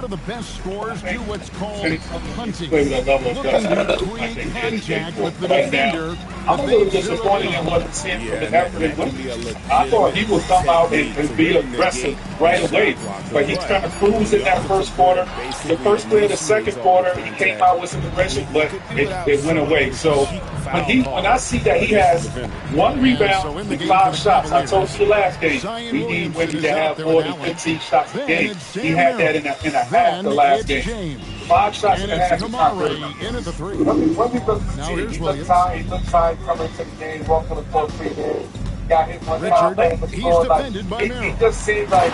One of the best scorers do what's called punting, looking to create contact with the defender. I'm a little disappointed in what I'm seeing from the African women. I thought he would come out and be aggressive right away, but he kind of cruised in that first quarter. The first play of the second quarter, he came out with some aggression, but it went away. So when I see that he has 1 rebound and 5 shots, I told you last game, we need women to have more than 15 shots a game. He had that in a half the last game. 5 shots in a half. Into 3. When we look at the team, he looked tired coming into the game, walking the court pre-game. Got hit one time, but he's defended by Merrill. It just seemed like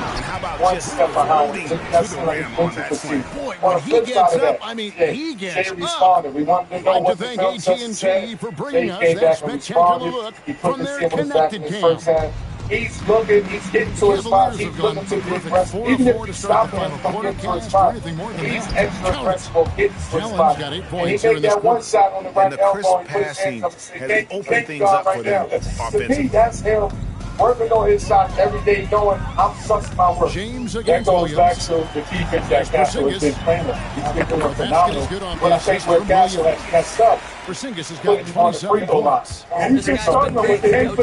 one step behind. It just seemed like he's looking for 2. On the flip side of that, he gets Jay responded. We wanted to know what the film said. For bringing us Jay came that back and spectacular responded. look He from put the their stimulus back in connected his first cam. half. He's looking, he's getting to his spot, he's looking to be aggressive. Even if you stop him from getting to his spot, he's extra aggressive on getting to his spot. And he made that one shot on the right elbow and put his hands up and said, thank God right now. To me, that's him working on his shots every day, knowing I'm sucking my work. That goes back to the defense that Castro has been playing. He's been doing phenomenal. When I think where Castro has messed up, Porzingis has putting got on the free 27 throw line. points. And he's been struggling with it. He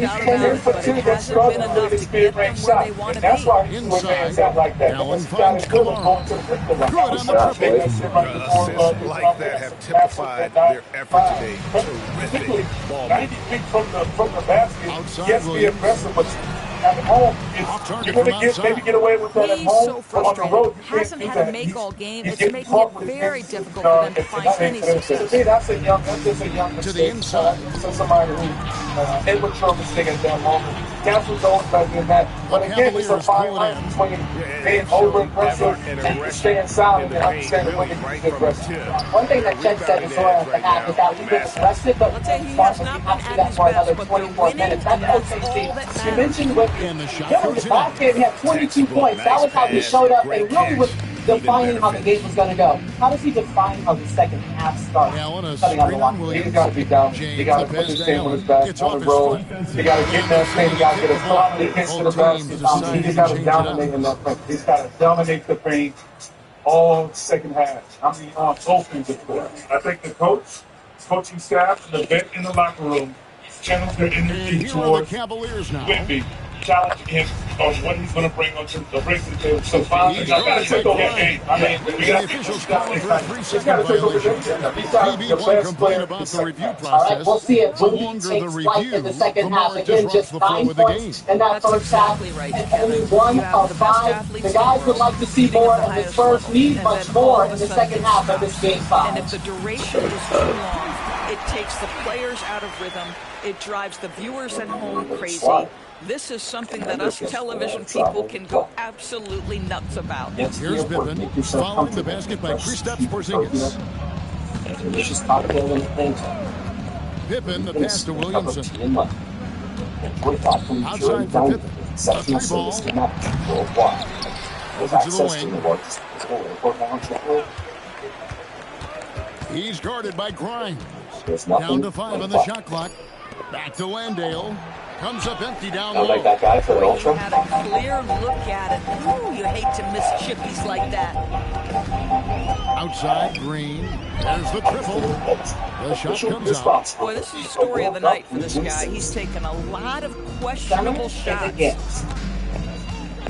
put 2 that's struggling with his mid-range shot. And that's why he's doing hands out like that. Because he's got his good going to the free throw line. Assists like that have typified their effort today. Terrific ball. 90 feet from the basket. Yes, be aggressive, but at home, you're going to maybe get away with that at home, but on the road, you can't do that. Hasn't had a make all game. It's making it very difficult for them to find any success. To me, that's a young mistake. To the inside. So somebody who immature mistake at that moment. Castle's always better than that. But again, it's a fine line between being over-aggressive and staying solid and understanding when to be aggressive. One thing that Chet said as well at the half is that we've been aggressive, but we have to do that for another 24 minutes. That's OKC. You mentioned with the last game, he had 22 points. That was how he showed up and really was defining how the game was going to go. How does he define how the second half starts? Coming on the line. He's got to be down. He got to put his team on his back, on the road. He got to get that thing. He got to get a shot. He gets to the basket. He just got to dominate in that paint. He's got to dominate the paint all second half. I mean, on both ends of the court. I think the coaching staff, the vet in the locker room, channels their energy towards Whitby, challenging him on what he's going to bring to the table. So finally, I got to take over that game. I mean, we got to take over that game. He's got the best player in the second half. All right, we'll see if Whitby takes flight in the second half. Again, just 9 points in that first half, and only 1 of 5. The guys would like to see more of this first, need much more in the second half of this game 5. And if the duration is too long, it takes the players out of rhythm. It drives the viewers at home crazy. This is something that us television people can go absolutely nuts about. Here's Pippen, following the basket by Kristaps Porzingis. Pippen, the pass to Williamson. Outside for Pippen. A 3 ball. Over to the wing. He's guarded by Grimes. Down to 5 on the shot clock. Back to Landale. Comes up empty down low. Like that guy for the ultra. Had a clear look at it. Ooh, you hate to miss chippies like that. Outside, Green. There's the triple. The shot comes out. Boy, this is the story of the night for this guy. He's taken a lot of questionable shots.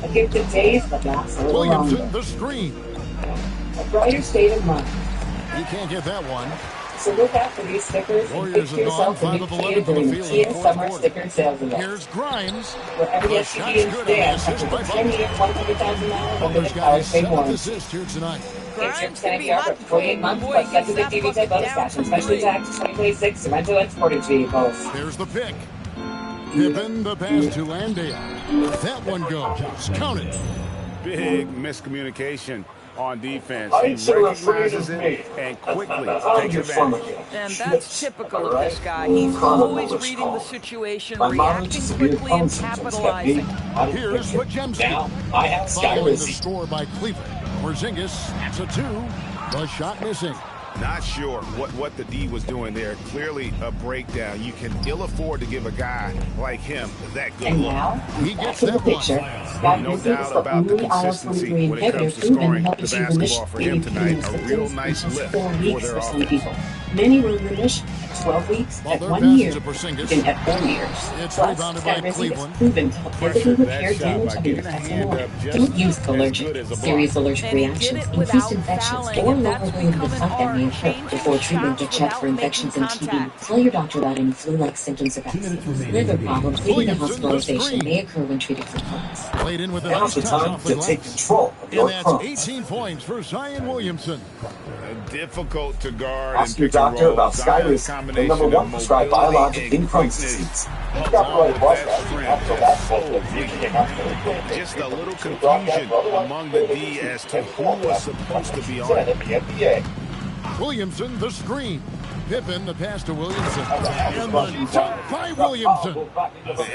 I give the days, but that's a little Williamson, longer. the screen. A brighter state of mind. You can't get that one. So look out for these stickers and Warriors picture have gone yourself to 5 be of 11 created from the during the field in Kia the fourth Summer quarter. Sticker Sales Event. Here's Grimes. Wherever The you shot's see good on stand, the after assist by 10 years, $100,000, Butler's $100 got his pay 7th warranty. assist here tonight. Grimes Going can to be be hot offered for 48 months, boy, plus he's second that TV bucket bonus down cash, from special 3. tax 2026, rental and sportage vehicles. There's the pick. Pippen, the pass to Landale. That one goes. Count it. Big miscommunication on defense. I He should have recognizes freed it me. and quickly I'm takes just from advantage. And that's typical of this guy. He's always reading the situation, reacting quickly, and capitalizing. Here's Podziemski. I have Following the score by Cleveland. Porzingis, it's a 2. The shot missing. Not sure what the D was doing there. Clearly a breakdown. You can ill afford to give a guy like him that good look. He gets that one. No doubt about the consistency when it comes to scoring the basketball for him tonight. A real nice lift for their offense. Many will diminish 12 weeks at 1 year, then at 4 years. It's Plus, rebounded by Cleveland. Cleveland. Proven to physically repair damage of your intestinal. Don't use allergic, serious allergic reactions, increased infections, or lower weight of the site that may occur before treatment to check for infections and TB. Tell your doctor about any flu-like symptoms of absence. Liver problems leading to hospitalization may occur when treated for colds. Played in with a Now's nice the touch time off the to take glass. control of And your that's crumbs. 18 points for Zion Williamson. Difficult to guard Ask and your pick and doctor roll. about Zion's Skyracing, the number one prescribed mobility biologic and in Crohn's quickness, disease. He's got the right blood just a little confusion among the D as to who was supposed to be on it. Williamson, the screen. Pippen, the pass to Williamson. And the dunk by Williamson.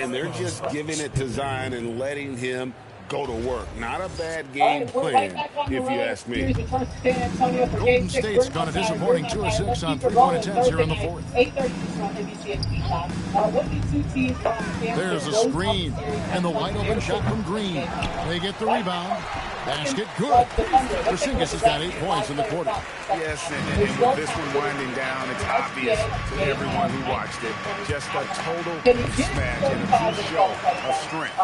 And they're just giving it to Zion and letting him go to work. Not a bad game plan, if you ask me. Golden State's gone a disappointing 2 of 6 on 3-point attempts here in the fourth. There's a screen and the wide open shot from Green. They get the rebound. Basket good. Porzingis has got 8 points in the quarter. Yes, and with this one winding down, it's obvious to everyone who watched it. Just a total mismatch and a true show of strength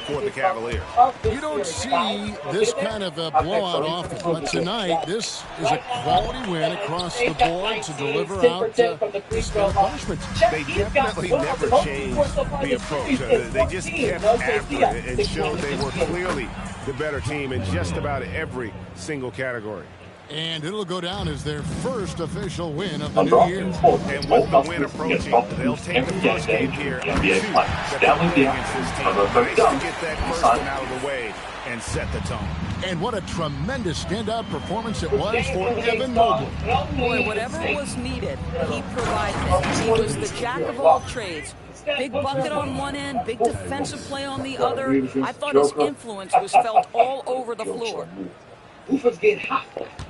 for the Cavaliers. You don't see this kind of a blowout often, but tonight this is a quality win across the board to deliver out this kind of punishment. They definitely never changed the approach. They just kept after it and showed they were clearly the better team in just about every single category. And it'll go down as their first official win of the new year. And with the win approaching, they'll take the first game here of 2 that they'll play against this team. Nice to get that first one out of the way and set the tone. And what a tremendous standout performance it was for Evan Mobley. Boy, whatever was needed, he provided it. He was the jack of all trades. Big bucket on one end, big defensive play on the other. I thought his influence was felt all over the floor.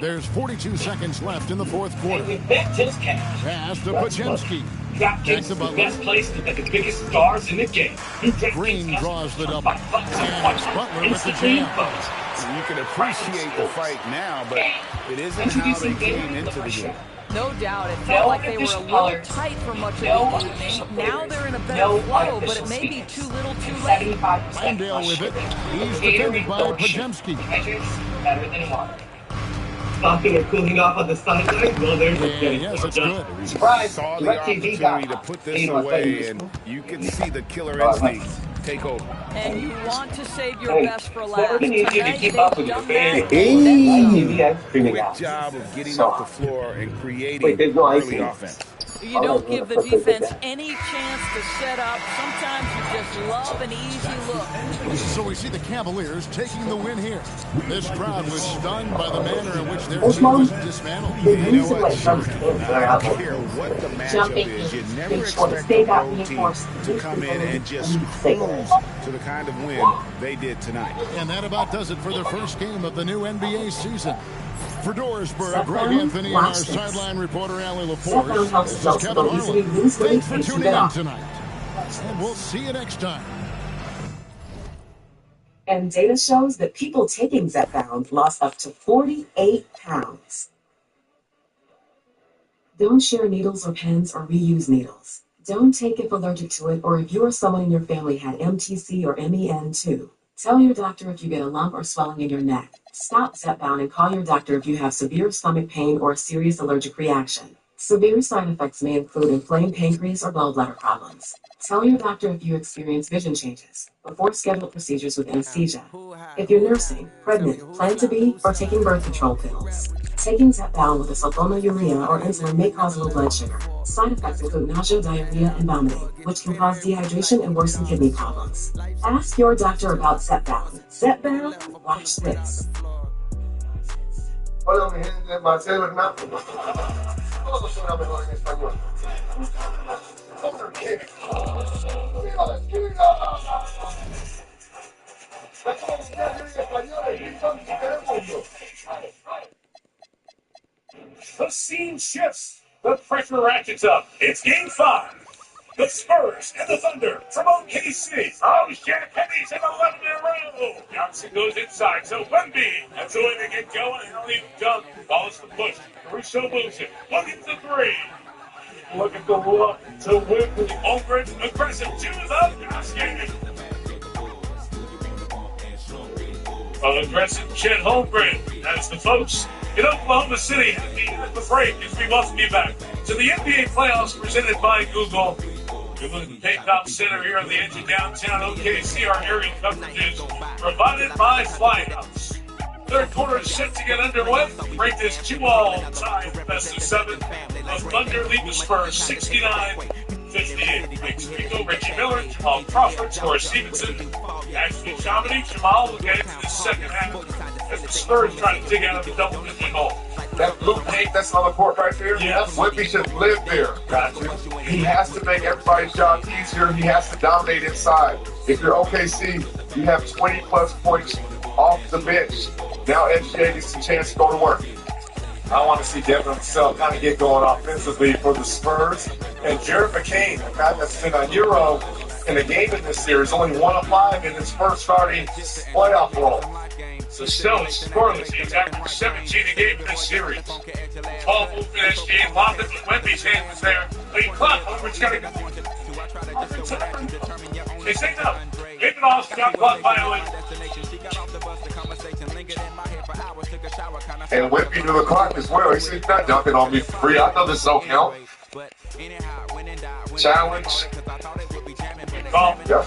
There's 42 seconds left in the fourth quarter. Pass to Podziemski. Back to Butler. Green draws the double. And it's Butler with the jam. You can appreciate the fight now, but it isn't how they came into the game. No doubt. It felt like they were a little tight for much of the evening. Now they're in a better flow, but it may be too little too late. Landale with it. He's defended by Podziemski. Better than water. Stopping and cooling off on the sideline. Well, there's yes, it's good. Surprise! Saw the opportunity to put this away, and you can see the killer instincts take over. And you want to save your best for last. Need you to keep up with your Quick job of getting off the floor and creating early offense. You don't give the defense any chance to set up. Sometimes you just love an easy look. So we see the Cavaliers taking the win here. This crowd was stunned by the manner in which their team was dismantled. You know what? I don't care what the matchup is. You never expect the road team to come in and just cruise to the kind of win they did tonight. And that about does it for the first game of the new NBA season. For Dorisburg, Greg Anthony and our sideline reporter, Allie LaForce, this is Kevin Harlan. Thanks for tuning in tonight. And we'll see you next time. And data shows that people taking Zepbound lost up to 48 pounds. Don't share needles or pens or reuse needles. Don't take if allergic to it or if you or someone in your family had MTC or MEN2. Tell your doctor if you get a lump or swelling in your neck. Stop Zepbound and call your doctor if you have severe stomach pain or a serious allergic reaction. Severe side effects may include inflamed pancreas or gallbladder problems. Tell your doctor if you experience vision changes before scheduled procedures with anesthesia. If you're nursing, pregnant, plan to be, or taking birth control pills. Taking Zepbound with a sulfonylurea or insulin may cause low blood sugar. Side effects include nausea, diarrhea, and vomiting, which can cause dehydration and worsen kidney problems. Ask your doctor about Zepbound. Zepbound? Watch this. Hola, mi gente, Marcelo Hernández. Todos suena mejor en español. ¿Por qué? ¡Viva la esquina! La comunidad en español es Wilson y Telemundo. The scene shifts. The pressure ratchets up. It's game 5. The Spurs and the Thunder from OKC. Oh, Champagne's in 11 in a row. Johnson goes inside, so Wemby. That's the way they get going. They don't even jump. Follows the push. Caruso moves it. Looking to 3. Look at the look to Wemby. Holmgren, aggressive to the basket. Aggressive Chet Holmgren as the folks in Oklahoma City at the end of the break as we welcome you back to the NBA playoffs presented by Google. We're looking at the Paycom Center here on the edge of downtown OKC. Our area coverage is provided by Flyhouse. Third quarter is set to get underway. Break this 2-all-time best of 7. The Thunder lead the Spurs 69-58. Big Spiegel, Reggie Miller, Jamal Crawford, Score Stevenson, Ashley Chamonix, Jamal will get into the second half as the Spurs try to dig out of the double-digit hole. That blue paint that's on the court right there, yes. Wemby should live there. Gotcha. He has to make everybody's job easier. He has to dominate inside. If you're OKC, you have 20-plus points off the bench. Now SGA gets a chance to go to work. I want to see Devin himself kind of get going offensively for the Spurs. And Jared McCain, a guy that's been a Euro in a game in this series, only 1 of 5 in his first starting playoff role. So still it's scoreless. He's averaging 17 a game in this series. 12 move for SGA. Lobbed it with Wemby's hand was there. But he clocked. Holmgren's got to go. They say no. David Austin got clock violation. And Wemby to the clock as well. He said, he's not dunking on me for free. I know this don't count. Challenge. Call. Yep.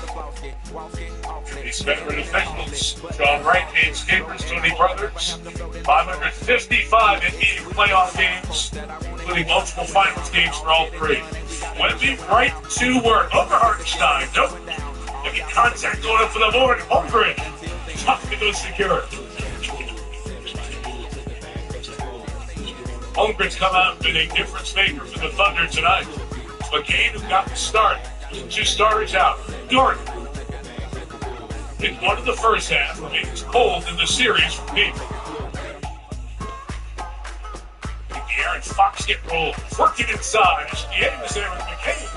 These veteran officials, John Wright, Dave Scapers, Tony Brothers, 555 NBA playoff games, including multiple finals games for all 3. Wemby right to work. Over Hartenstein. Nope. Making contact going up for the board. Holmgren. Tough to go secure. Holmgren's come out and been a difference maker for the Thunder tonight. McCain, who got the start. 2 starters out. Dort. In one of the first half, remains cold in the series from deep. De'Aaron Fox get rolled. Working inside. SGA was there with McCain.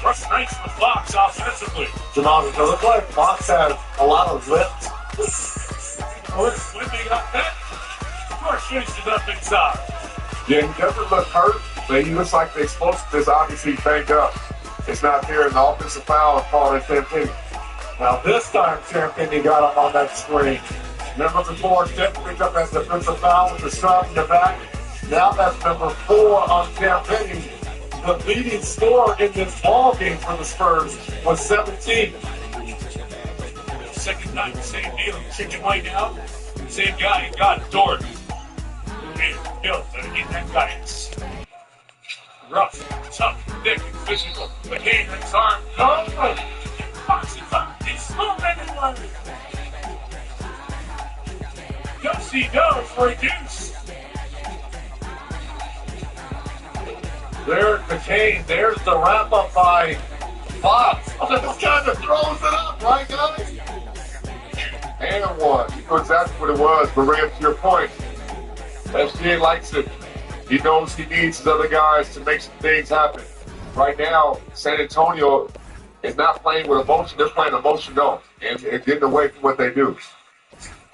Rough night for Fox offensively. Jamal, it doesn't play. Fox has a lot of lift. Wemby got that. George finishes up inside. Yeah, he doesn't look hurt, but he looks like the explosiveness obviously banged up. It's not there, and the offensive foul is called at Champagne. Now this time Champagne got up on that screen. Remember before, Steph picked up that defensive foul with the shot in the back? Now that's number 4 on Champagne. The leading scorer in this ball game for the Spurs was 17. Second night, same deal. Chicken White out. Same guy, he got Dort. And Bill, better get that guy. Rough, tough, thick, and physical. McCain has his arm. Oh, Fox is up. He's slow anyway. Dusty goes for a deuce. There's McCain. There's the wrap-up by Fox. Oh, this guy that throws it up, right, guys? And 1. You know exactly what it was, but Ram, to your point, SGA likes it. He knows he needs his other guys to make some things happen. Right now, San Antonio is not playing with emotion. They're playing emotional and getting away from what they do.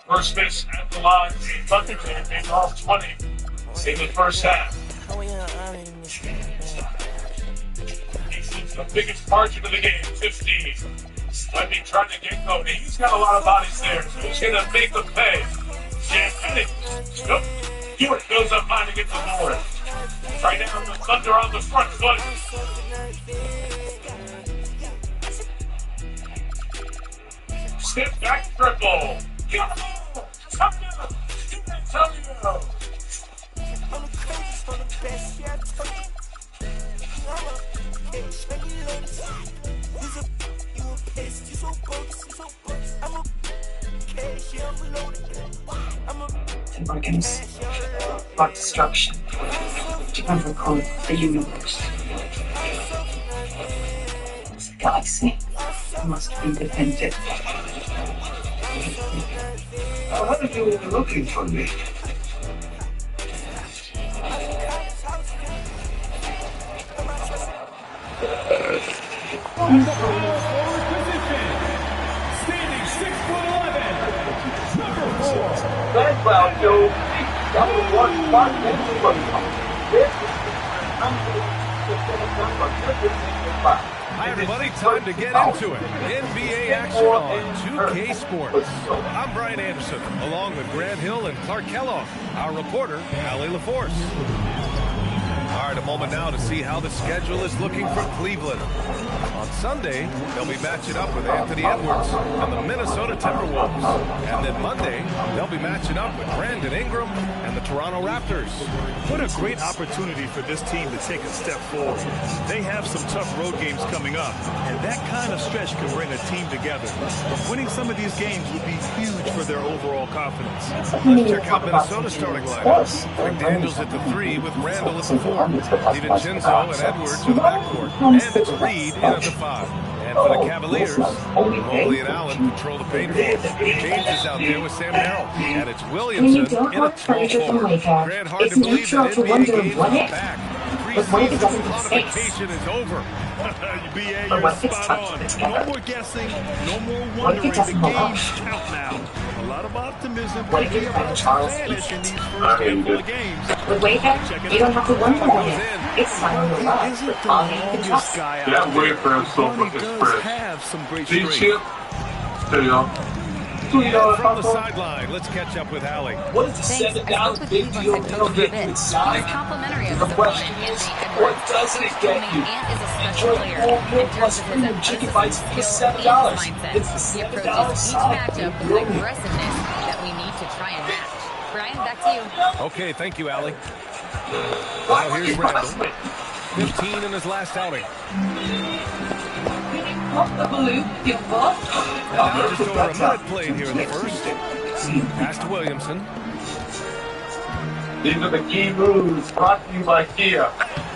First miss at the line. Thunder they lost 20 in the first half. The biggest margin of the game, 15. Wemby trying to get going. He's got a lot of bodies there, so he's going to make them pay. Champagne. Nope. Hewitt goes up high to get the board. Right now, the Thunder on the front foot. Step back triple. Come on! Antonio! The Bargains brought destruction to overcome the universe. This galaxy must be defended. What are you looking for me? Standing 6'11", number 4. Well, Joe, that was one spot. Hi, everybody. Time to get into it. NBA action on 2K Sports. I'm Brian Anderson, along with Grant Hill and Clark Kellogg, our reporter, Allie LaForce. All right, a moment now to see how the schedule is looking for Cleveland. On Sunday, they'll be matching up with Anthony Edwards and the Minnesota Timberwolves. And then Monday, they'll be matching up with Brandon Ingram and the Toronto Raptors. What a great opportunity for this team to take a step forward. They have some tough road games coming up, and that kind of stretch can bring a team together. Winning some of these games would be huge for their overall confidence. Let's check out Minnesota's starting lineup. McDaniels at the 3 with Randall at the 4. DiVincenzo and Edwards in the backcourt. And it's Reed in at the 5. And for the Cavaliers, Mobley and Allen control the paint for them. James is out there with Sam Merrill. And it's Williamson in a small forward. Grant, hard to believe that NBA games are back. Preseason qualification is over. BA, you're spot on. No more guessing, no more wondering. The games count now. A lot of optimism picking up an advantage in these first handful of games. With Waker, you don't have to wonder about it. It's fine with love. Isn't the longest guy out That there? Waker is so He fucking does fresh. have some great See, strength. Chip? There you go. And from the sideline, let's catch up with Allie. What is the $7 big deal deal get inside? The question is, what doesn't it get you? Enjoy 4 meal plus premium chicken bites for just $7. It's the $7 side. Okay, thank you, Allie. Now here's Randall. 15 in his last outing. Pop the balloon, you what? Now just over a minute played here in the first. Pass to Williamson. These are the key moves brought to you by Kia.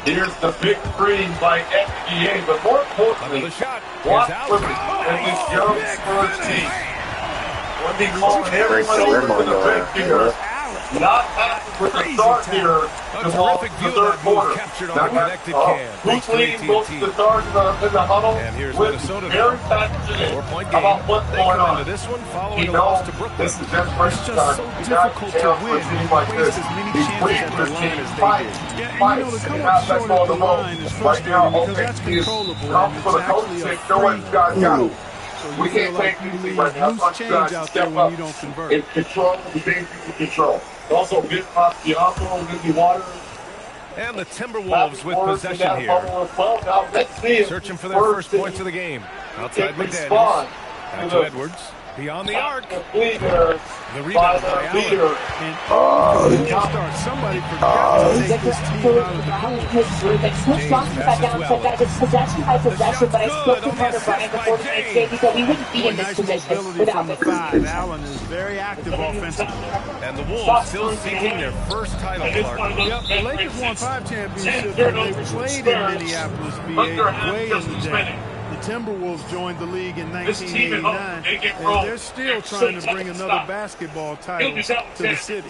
Here's the big screen by FGA, but more importantly, Another shot. watch Here's for out. this young Spurs team. When they calling everyone over to the bench here, not happy with the start here. A The ball terrific in view the of third that move quarter. captured on Now, the connected cam. Bruce Thanks to Lee goes to AT&T. the stars in the huddle And here's with Minnesota very now. passionate 4-point game. about what's They going come on. into this one He following a knows loss to Brooklyn. this is just first It's just start. so He got difficult to jail for a win team and like waste this. as many He's chances waiting at for the his line team as to they fight. did. Yeah, and Fight. you know, to come And up now let's short go at to the the vote. line is Right frustrating now, because that's OKC is controllable. come And for the it's coach actually a and show what free you guys got. throw. So We you feel can't like take you easy leave right now. loose Let's change guys out there step when up. you don't convert. It's control, the things you can control. Also, Vince Mastiato, Ricky Waters. And the Timberwolves with possession here. Now, let's see if Searching for their first points of the game. Outside can McDaniels. respond Back to to the Edwards. Beyond the arc. leader The rebound by by Allen. the leader. And you can start. Somebody forgot to take this team out of the court. Smith Johnson sat down and said that it's possession by possession, but I spoke to Carter Bryant before the next game. He said we wouldn't be Boy, in this nice position mobility without from the it. 5. Allen is very active offensively. And the Wolves still seeking their first title, Clark. Yep, the Lakers won 5 championships when they played in Minneapolis, BA, way in the day. The Timberwolves joined the league in 1989, and they're still trying to bring another basketball title to the city.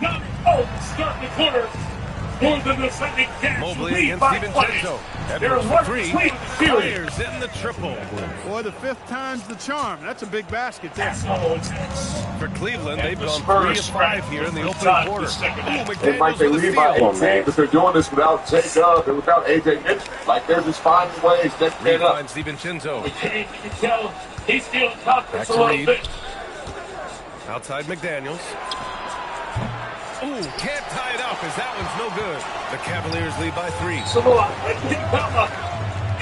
Start the quarter. More than the second catch. Mobley Lead against by DiVincenzo. 20. Edwards for 3. Fires in the triple. Boy, the 5th time's the charm. That's a big basket there. For Cleveland, they've gone 3 of 5 here in the opening quarter. Ooh, They might McDaniels say with a lead by steal. 18, but they're doing this without Jacob and without AJ Mitchell. Like, they're just finding ways to Reed get up. finds DiVincenzo. You can tell he's feeling Back confidence to a little Reed. bit. Outside McDaniels. Ooh, can't tie it up as that one's no good. The Cavaliers lead by 3.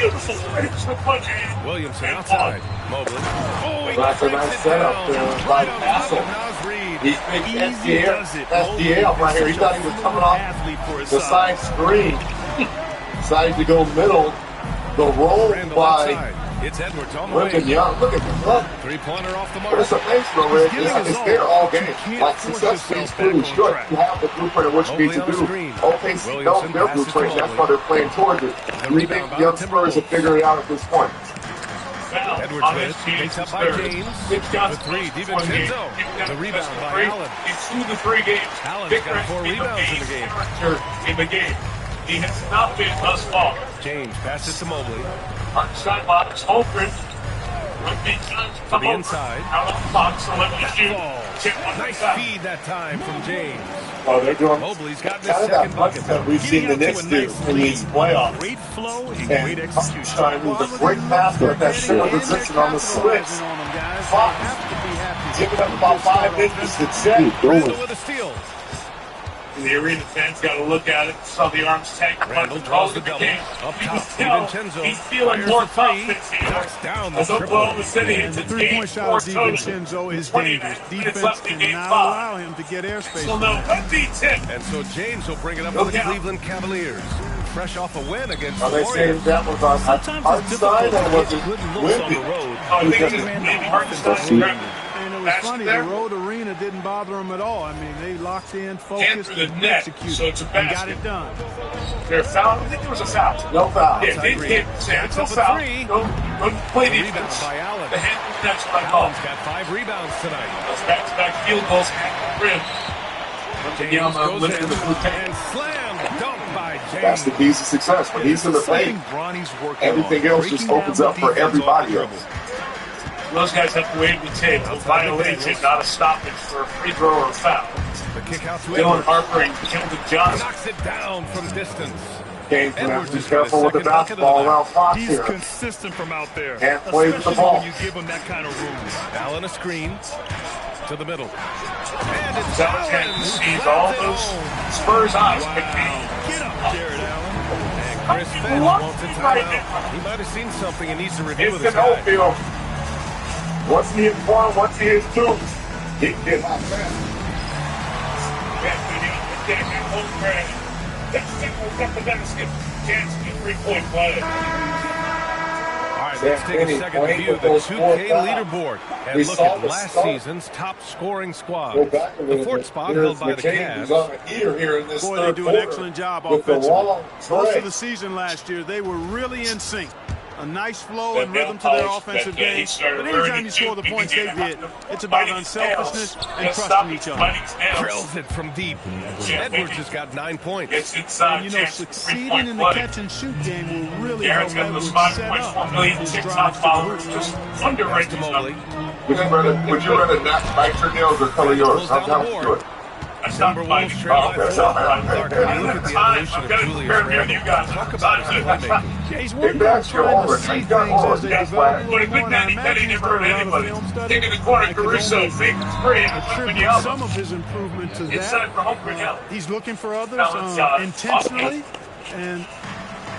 Beautiful finish with one hand. Williamson outside. Mobley. Oh, he That's a breaks nice it setup down. there Right by on top Castle. of Naz Reid. He thinks Easy does it. SDL right here. He thought he was coming off Athlete for his the size. side screen. Decided to go middle. The roll Randall by outside. It's Edwards on the way. Lincoln Young. Look at this. Look. Three-pointer off the But mark. it's amazing, Red. giving his It's all, there all but you game. can't Like, force success yourself means back pretty on short. track. You have the blueprint of what you Mobley need to on the do. screen. OKC Williamson knows their passes to blueprint. That's Mobley. why they're playing towards it. The We rebound think by the young the Spurs will Timberwolves. figure it out at this point. Edwards with it. Takes up by James. The 3. DiVincenzo. The rebound by Allen. He's 2 to 3 games. Allen's got 4 rebounds in the game. In the game. He has not been thus far. James passes to Mobley. On the sidelines, Holmgren. To the inside. Out on the box, so let me shoot. Nice feed that time from James. Oh, they're doing Mobley's got his kind of second that bucket. that we've seen the Knicks do in these playoffs. Great flow and And great execution. Stein was a great pass with that short position on the switch. Fox giving up about 5 inches to check. Randall with a steal. The arena fans got to look at it. Saw the arms tank. Randall draws the double. Up top, DiVincenzo. He's feeling more confidence here. Knocks down the As Oklahoma City And hits the a three-point shot of DiVincenzo is dangerous. Defense cannot allow him to get airspace. So no, that beats him. And so James will bring it up for the Cleveland Cavaliers. Fresh off a win against Are the they saying Warriors. that was on Sometimes hard it's side difficult or to was get it good looks on windy? the road. I think it's maybe Hartenstein. And it was funny, the road arena didn't bother them at all. I mean, they locked in, focused, through the and net, executed, so it's a and got basket. it done. There foul. I think there was a foul. No foul. Yeah, they hit. That's No up a foul. three. Don't play Rebound defense. by Allen. The hand that's what I call. Allen's got 5 rebounds tonight. Those back-to-back field goals at the rim. James goes in and slam dunk by James. That's the keys to success. When he's in the paint, Bronny's working everything on. else just opens up for everybody else. Those guys have to wait the tape. A violation, not a stoppage for a free throw or a foul. The kick out to Dylan Edwards. Harper and Keldon Johnson. Knocks it down from distance. Game's gonna have Edwards to be has got his careful with the second bucket of the basketball night. around Fox He's here. consistent from out there. Can't play with the Especially ball. when you give him that kind of room. Allen a screen to the middle. And it's Allen Allen. sees all those Spurs eyes. Get up, Jared Allen. And Chris Finch wants a timeout. He might have seen something and needs to review with It's his an guy. Oldfield. Once he hits one, once he hits two, he can get hot fast. All right, let's take a second to view the 2K leaderboard and look at last season's top scoring squad. The fourth spot held by the Cavs. Boy, they do an excellent job offensively. Most of the season last year, they were really in sync. A nice flow and rhythm to their offensive game. But anytime you score the points they did, it's about unselfishness and trusting each other. Drills it from deep. Edwards has got 9 points. And, you know, succeeding in the catch-and-shoot game will really help Edwards set up his drives to the hoop. Pass to Mobley. Would you rather not your nails or color yours? Close down the board. Timberwolves trail by 4. Clark, when you look at the evolution of Julius Randle, talk about his playmaking. Yeah, he's working on trying to see things as they develop a little more, and I imagine he's done a lot of film study. Taking the corner, I could Caruso only fakes free. attribute some of his improvement to Inside that. for Humphrey. He's looking for others intentionally and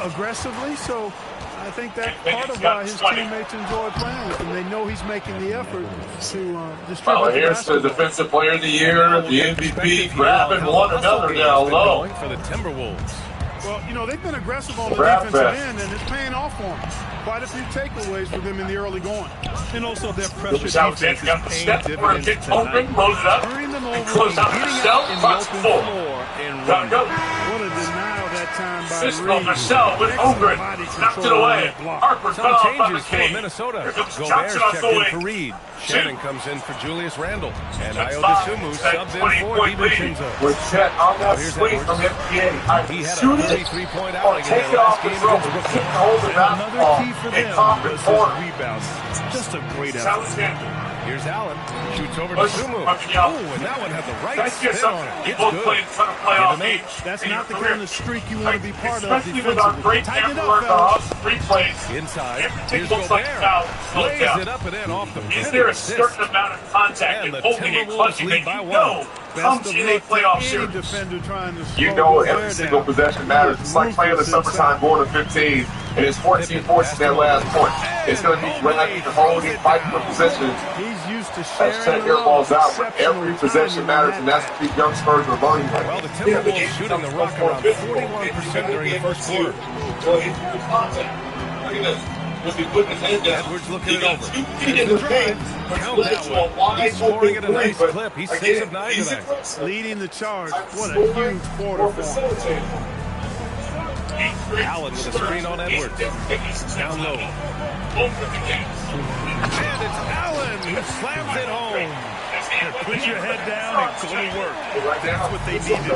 aggressively, so I think that's part of why his teammates enjoy playing with him. They know he's making the effort to distribute the Here's the basketball. defensive player of the year, the MVP, grabbing one another down low. For the Timberwolves. Well, you know, they've been aggressive on the Grab defensive fest. end, and it's paying off for them. Quite a few takeaways for them in the early going. And also their pressure South defense End got the is step paying where it dividends gets open, tonight. loads it up, Turning them and over, close out getting Michelle, out in the box open full. floor, and Gotta running. go. What a denial that time by Assist Reed. from Michelle with Excellent Holmgren. body Knocked it control on away. that block. Harper Some fell off by changes for McCain. Minnesota. Here comes Gobert Johnson off checked the in wing. for Reed. Shannon comes in for Julius Randle. And That's Ayo five. Dosunmu That's subbed in 20-point for lead. DiVincenzo. With Chet on that Here's swing Edwards. from NBA. He had a Shoot it 33-point or outing in take their it last off the game dribble. against Keep Brooklyn. hold the Another basketball key for and them top and was corner. his rebounds. Just a great effort. South End. Here's Allen. Shoots over to Push. Sumu. Fucking out. Oh, and that one had the right That's just spin on something. it. We It's both good. played in front of Give playoff him 8. games. That's in not your the career. kind of streak you want to be part of Especially with our defensively. great Tighten it camp up, work fellas. on three plays. Inside. Everything Here's looks like a Gobert. foul. Slow it Lays down. it up and in off the Is there a assist. certain amount of contact And and the holding and Timberwolves clutching lead that by you one. know comes Best in of a luck to playoff any series? defender trying to You slow know Gobert every down. single possession matters. It's like playing the summertime going to 15, and it's 14 points in that last point. It's going to be grabbing the whole and fighting for possession. He's used to Let's sharing check the your love. balls out. But Exceptional every possession timing matters, on and that that's what these young Spurs are learning right Well, now. the Timberwolves shooting the rock around 41% during the first quarter. Look at this. Edwards looking it over. Feet in the paint. Count that one. He's scoring at a nice clip. He's 6 of 9 tonight. leading the charge. What a huge quarter for him. Allen with a screen on Edwards. Down low. And it's Allen who slams it home. Put your head down and go to work. That's what they need to do.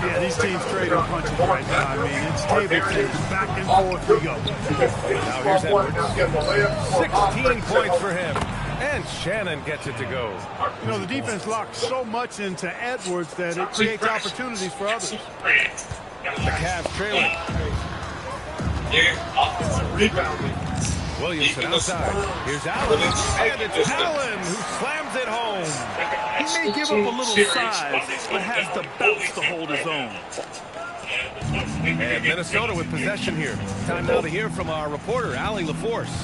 Yeah, these teams trading punches right now. I mean, it's table tennis. Back and forth we go. Now here's Edwards. 16 points for him. And Shannon gets it to go. You know, the defense locks so much into Edwards that it creates opportunities for others. The Cavs trailing. Williamson outside. Here's Allen. And it's Allen who slams it home. He may give up a little size, but has the bounce to hold his own. And Minnesota with possession here. Time now to hear from our reporter, Allie LaForce.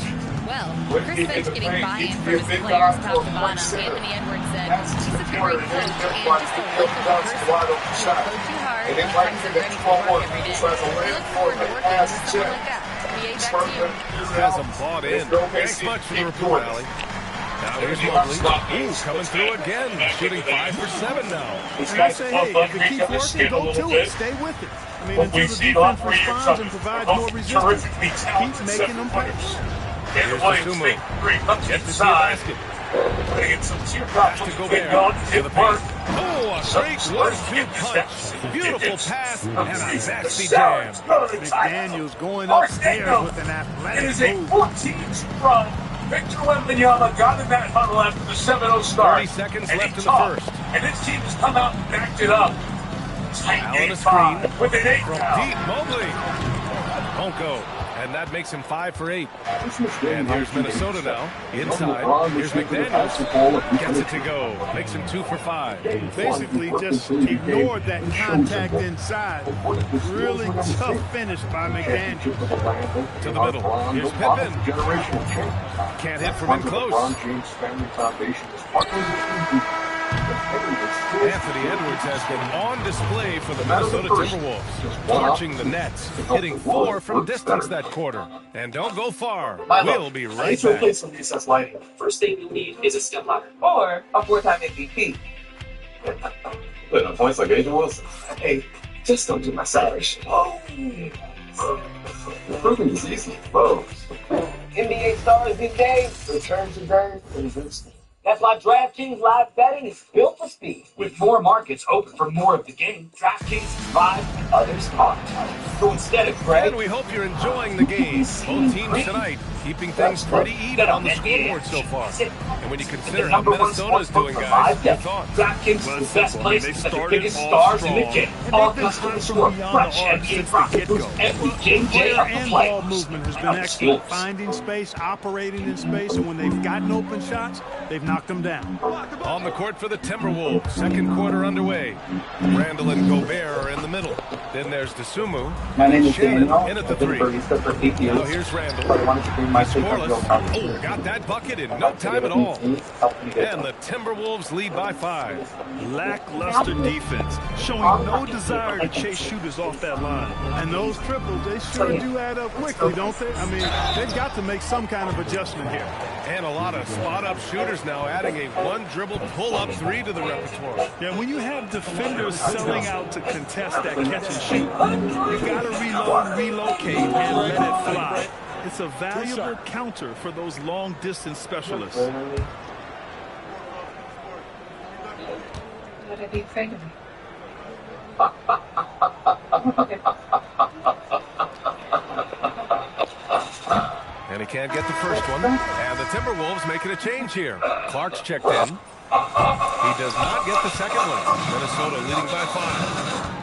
Well, Chris Finch getting buy-in from his players top to bottom. Anthony Edwards said he's a great coach and just a likable person. He'll go too hard and comes in ready for work every day. We look forward to working with someone like that. BA, back to you. Has them bought in. Thanks much for the report, Allie. Now here's Mobley. Ooh, coming through again. Shooting 5 for 7 now. And I say, hey, if it keeps working, go to it. Stay with it. I mean, until the defense responds and provides more resistance, keep making them pay. Here's Dosunmu. Gets to the basket. Pass to Gobert. To the paint. Oh, a great 1-2 punch. Beautiful pass and a nasty jam. McDaniels going upstairs with an athletic It is a move. 14th run. Victor Wembanyama got in that huddle after the 7-0 start. 30 seconds and left in the talked, first. And this team has come out and backed it up. Allen a screen. With an 8 From now. deep, Mobley. Won't go. And that makes him 5 for 8. And here's Minnesota now. Inside. Here's McDaniels. Gets it to go. Makes him 2 for 5. Basically just ignored that contact inside. Really tough finish by McDaniels. To the middle. Here's Pippen. Can't hit from in close. Anthony Edwards has been on display for the Minnesota Timberwolves, torching the Nets, hitting 4 from distance that quarter. And don't go far. We'll be right back. Replace some recess lighting. First thing you'll need is a step ladder or a 4-time MVP. Putting up points like Agent Wilson. Hey, just don't do my salary shit. Oh. Improving is easy. Whoa. NBA stars these days return to dirt and boost. That's why DraftKings Live Betting is built for speed. With more markets open for more of the game, DraftKings survive and others aren't. So instead of Greg... And we hope you're enjoying the game. Both teams tonight keeping things pretty even on the scoreboard so far. And when you consider how Minnesota is doing, guys, your thoughts? DraftKings is the best place to set the biggest stars in the game. All customers score fresh NBA profit boost every game day of the play. Ball movement has been excellent. Finding space, operating in space, and when they've gotten open shots, they've knocked them down. On the court for the Timberwolves, second quarter underway. Randall and Gobert are in the middle. Then there's Dosunmu. My name is Shannon Daniel. in at the 3. Now here's Randall. Scoreless. Oh, got that bucket in no time at all. And the Timberwolves lead by 5. Lackluster defense, showing no desire to chase shooters off that line. And those triples, they sure do add up quickly, don't they? I mean, they've got to make some kind of adjustment here. And a lot of spot-up shooters now adding a one-dribble pull-up 3 to the repertoire. Yeah, when you have defenders selling out to contest that catch and shoot, you got to reload, relocate, and let it fly. It's a valuable counter for those long-distance specialists. What are you afraid of me? And he can't get the first one. And the Timberwolves making a change here. Clark's checked in. He does not get the second one. Minnesota leading by 5.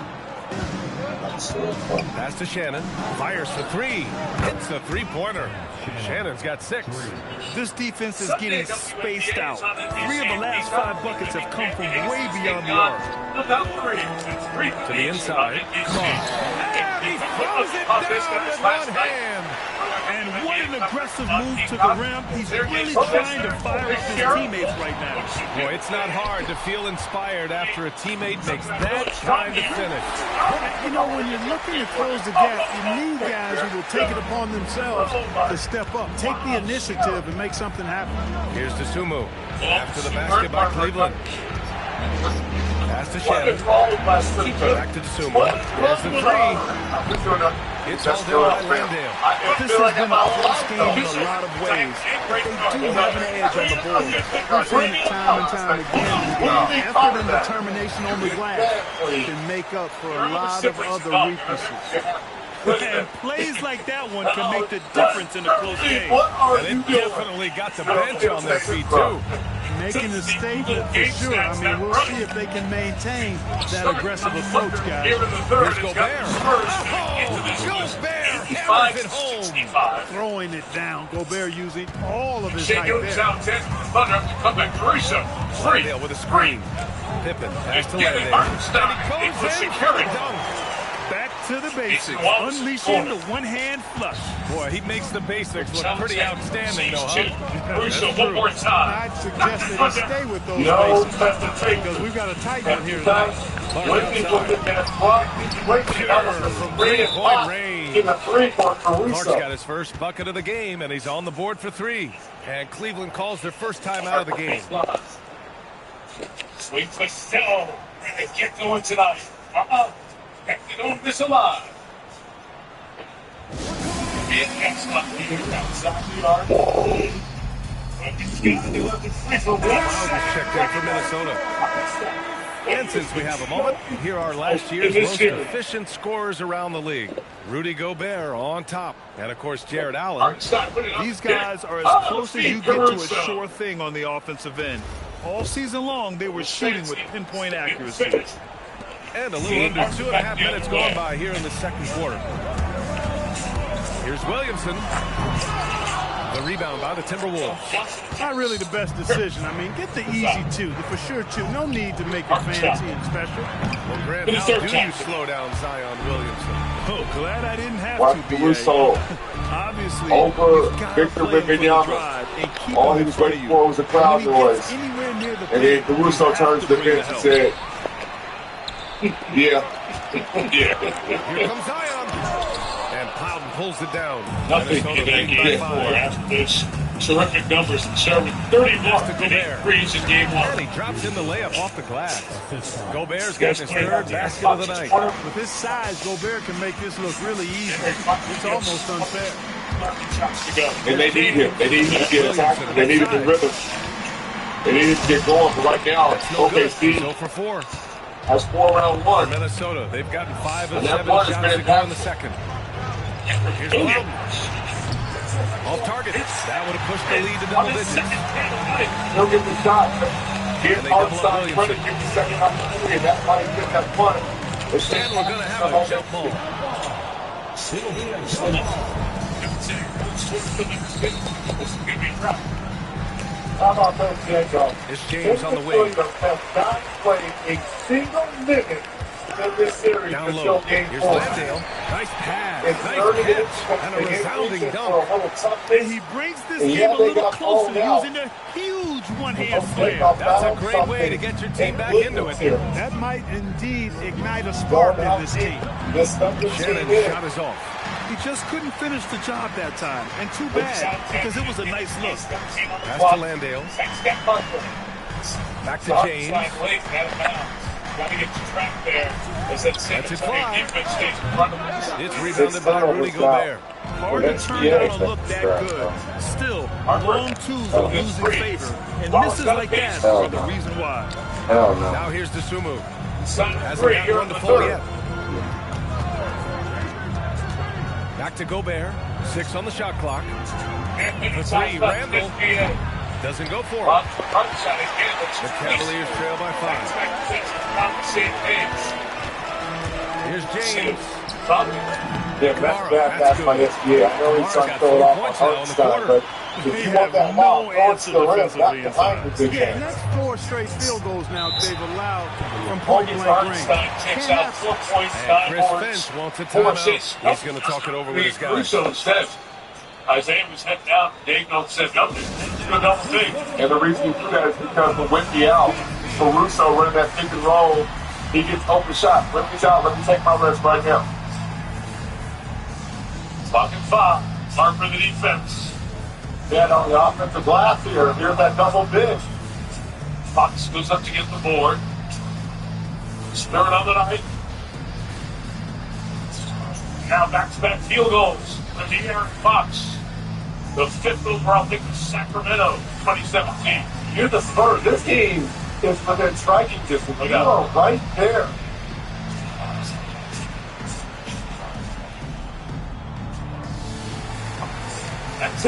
Pass to Shannon. Fires for 3. Hits a three-pointer. Shannon's got 6. This defense is getting spaced out. 3 of the last 5 buckets have come from way beyond the arc. To the inside. Come on. And he throws it down with one hand. And what an aggressive move to the rim. He's really trying to fire up his teammates right now. Boy, it's not hard to feel inspired after a teammate makes that kind of finish. You know, when you're looking to close the gap, you need guys who will take it upon themselves to step up, take the initiative, and make something happen. Here's Dosunmu. After the basket by Cleveland. Pass to Shannon. Back to Dosunmu. There's the three. It's all down by Landale. This has been a close game in a lot of ways. They do have an edge on the board. We've seen it time and time again. Effort and determination on the glass can make up for a lot of other weaknesses. And plays like that one can make the difference in a close game. And it definitely got the bench on their feet, too. Making a statement for sure. I mean, we'll see if they can maintain that aggressive approach, guys. Here's Gobert. Gobert hammers it home. Throwing it down. Gobert using all of his height there. Come back, Caruso. Landale with a screen. Pippen pass to Landale. And he goes in for the dunk. Back to the basics, unleashing the one-hand flush. Boy, he makes the basics look pretty outstanding, though, huh? Caruso, one more time. I'd suggest that he stay with those basics because we've got a tight one here tonight. From three-point range. Clark's got his first bucket of the game, and he's on the board for three. And Cleveland calls their first time out of the game. Sweet Costello, ready to get going tonight. They don't miss a line. Checked in for Minnesota. And since we have a moment, here are last year's most efficient scorers around the league. Rudy Gobert on top. And, of course, Jared Allen. These guys are as close as you get to a sure thing on the offensive end. All season long, they were shooting with pinpoint accuracy. And a little under 2.5 minutes gone by here in the second quarter. Here's Williamson. The rebound by the Timberwolves. Not really the best decision. I mean, get the easy two, the for sure two. No need to make it fancy and special. Well, Grant, how do you slow down Zion Williamson? Oh, glad I didn't have Watch to be. Caruso Obviously, over Victor Wembanyama. All he was waiting for was a crowd noise. And then Caruso turns to the bench and said, yeah. Here comes Zion. And Plowden pulls it down. Nothing in that game after this. Terrific numbers and serving 31 threes in game one. And he drops in the layup off the glass. Gobert's got his third basket of the night. With his size, Gobert can make this look really easy. It's almost unfair. And they need him. They need him to get attacked. They needed the rhythm. They needed to get going. But right now, OKC. So for 4. Has 4 round 1. Minnesota, they've gotten 5 of 7 shots to go in the second. Here's Plowden. Off target. That would have pushed the lead to double digits. He'll get the shot. Here's outside credit. Give the second opportunity. That's why he gets that one. And we're going to have a jump ball. How about those guys? It's James on the wing. Have not played a single minute in this series. Down low. Here's Landale. Nice pass. Nice catch. And a resounding dunk. And he brings this game a little closer using a huge one-hand slam. That's a great way to get your team back into it. That might indeed ignite a spark in this team. Shannon's shot is off. He just couldn't finish the job that time. And too bad, because it was a nice look. Pass to Landale. Back to James. That's it fly. It's rebounded by Rudy Gobert. Hard to turn down a look that good. Still, long twos are losing favor. And misses like that are the reason why. Now here's Dosunmu. Hasn't got one to fall yet. Back to Gobert. 6 on the shot clock. For 3, Randall doesn't go for it. The Cavaliers trail by 5. Here's James. Yeah, that's my SBA. I know he's trying to throw it off on Hartenstein, but if you want that ball, throw it to the rim, not behind the big Yeah, and that's 4 straight field goals now they've allowed from point-blank range. And Chris Finch wants a timeout. He's going to talk it over with his guys. Isaiah was heading down. Dave said nothing. And the reason you do that is because when Wemby out, Caruso running that pick and roll, he gets open shot. Wemby's out. Let me take my rest right now. Clock and 5. Hard for the defense. Yeah, on the offensive glass here. Here's that double big. Fox goes up to get the board. Third on the night. Now back-to-back field goals for De'Aaron Fox. The 5th overall pick of Sacramento, 2017. You're the Spurs. This game is within striking distance. You are right there. He's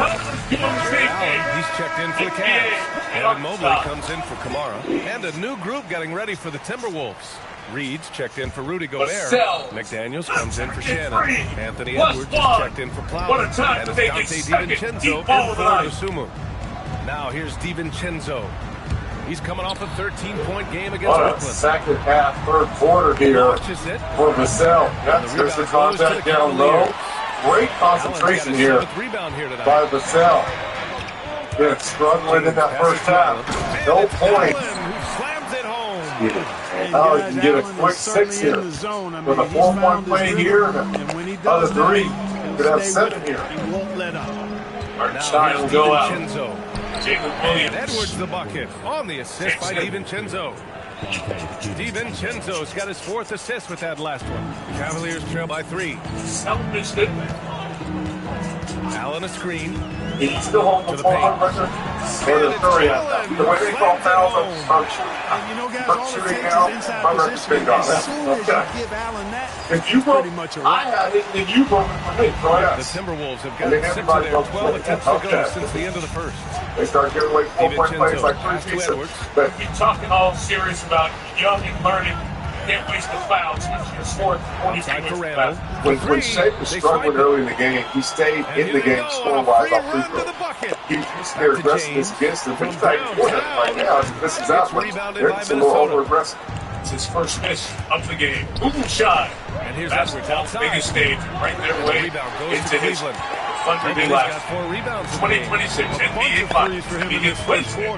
checked in for the Cavs. Evan Mobley comes in for Kamara. And a new group getting ready for the Timberwolves. Reed's checked in for Rudy Gobert. McDaniels comes in for Shannon. Anthony Edwards is checked in for Plowman. And it's Dante DiVincenzo in for Dosunmu. Now here's DiVincenzo. He's coming off a 13-point game against Brooklyn. Second half, third quarter here for Vassell. There's the contact down low. Great concentration here by Vassell. Been struggling in that first half. No point. Now he can get a quick 6 here. With a 4-point play here and other 3. Could have 7 here. Our will go out. And Edwards the bucket on the assist by DiVincenzo. DiVincenzo's got his 4th assist with that last one. Cavaliers trail by 3. Allen a screen. He's still on the 400 record. The way they call fouls on shooting now, my record's been gone. If you broke, I had it, and you broke it for me. The Timberwolves have gotten 6 of their 12 attempts to go since the end of the first. They start giving away 4-point plays like 3 pieces. But you're talking all serious about young and learning. Can't waste the fouls. He's your 4th 23 When Shake was struggling early in the game, he stayed in the game score-wise off free throw. He's scared aggressiveness against him, but he's not important right now. This is out. They're just a little over-aggressive. It's his first miss of the game. Moonshine. And here's Edwards outside. Biggest stage, right their way into his Thunder Day last 2026 NBA Finals. Begins Wednesday. A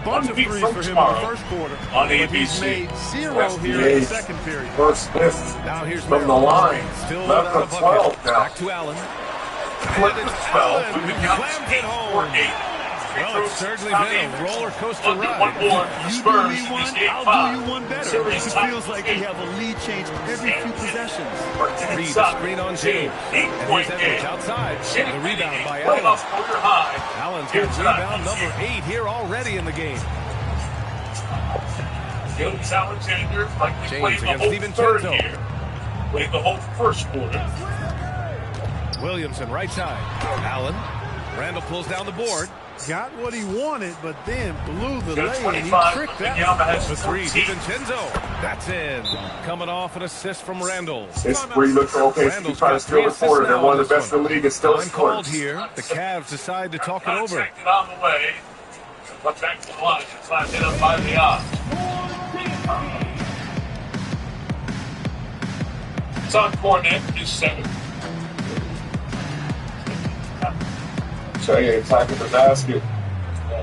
bunch of threes for him in the first quarter. On ABC. Made 0 here in the second period. First miss from the line. 11 of 12 now. Back to Allen. Flip to 12. We slammed it home. 8. Well, it's certainly been a roller coaster ride. One more. You do me one, I'll do you one better. It feels like we have a lead change every few possessions. Reed, screen on James. And here's Edwards outside. The rebound by Allen. Allen's got rebound number 8 here already in the game. James Alexander, like we James played the against whole third DiVincenzo. here. Played the whole first quarter. Williamson right side. Allen. Randall pulls down the board. Got what he wanted, but then blew the lay, and he tricked that. The 3, DiVincenzo. That's in. Coming off an assist from Randall. It's where you look for OKC trying to steal the quarter. They're one of the best in the league and still I'm called here. The Cavs decide to talk it over. On the way. But back to the line. It's not hit up by the odds. It's on Cornet, is 7. Trey attacking the basket.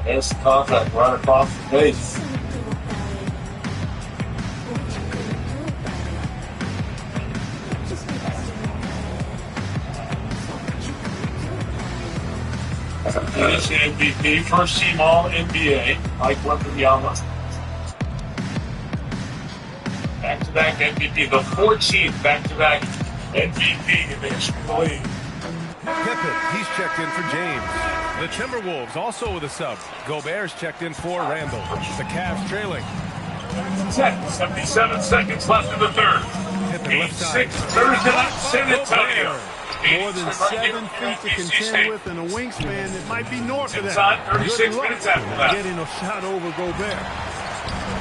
There's contact right across the face. He's the MVP, first team all NBA, Mike Wembanyama. Back-to-back MVP, the 14th back-to-back MVP in the history of the league. Pippen, he's checked in for James. The Timberwolves also with a sub. Gobert's checked in for Randall. The Cavs trailing. 77 seconds left in the third. Game 6, Thursday night, San Antonio. More than 7 feet to contend with and a wingspan that might be north of that. Inside 36 minutes after that. Getting a shot over Gobert.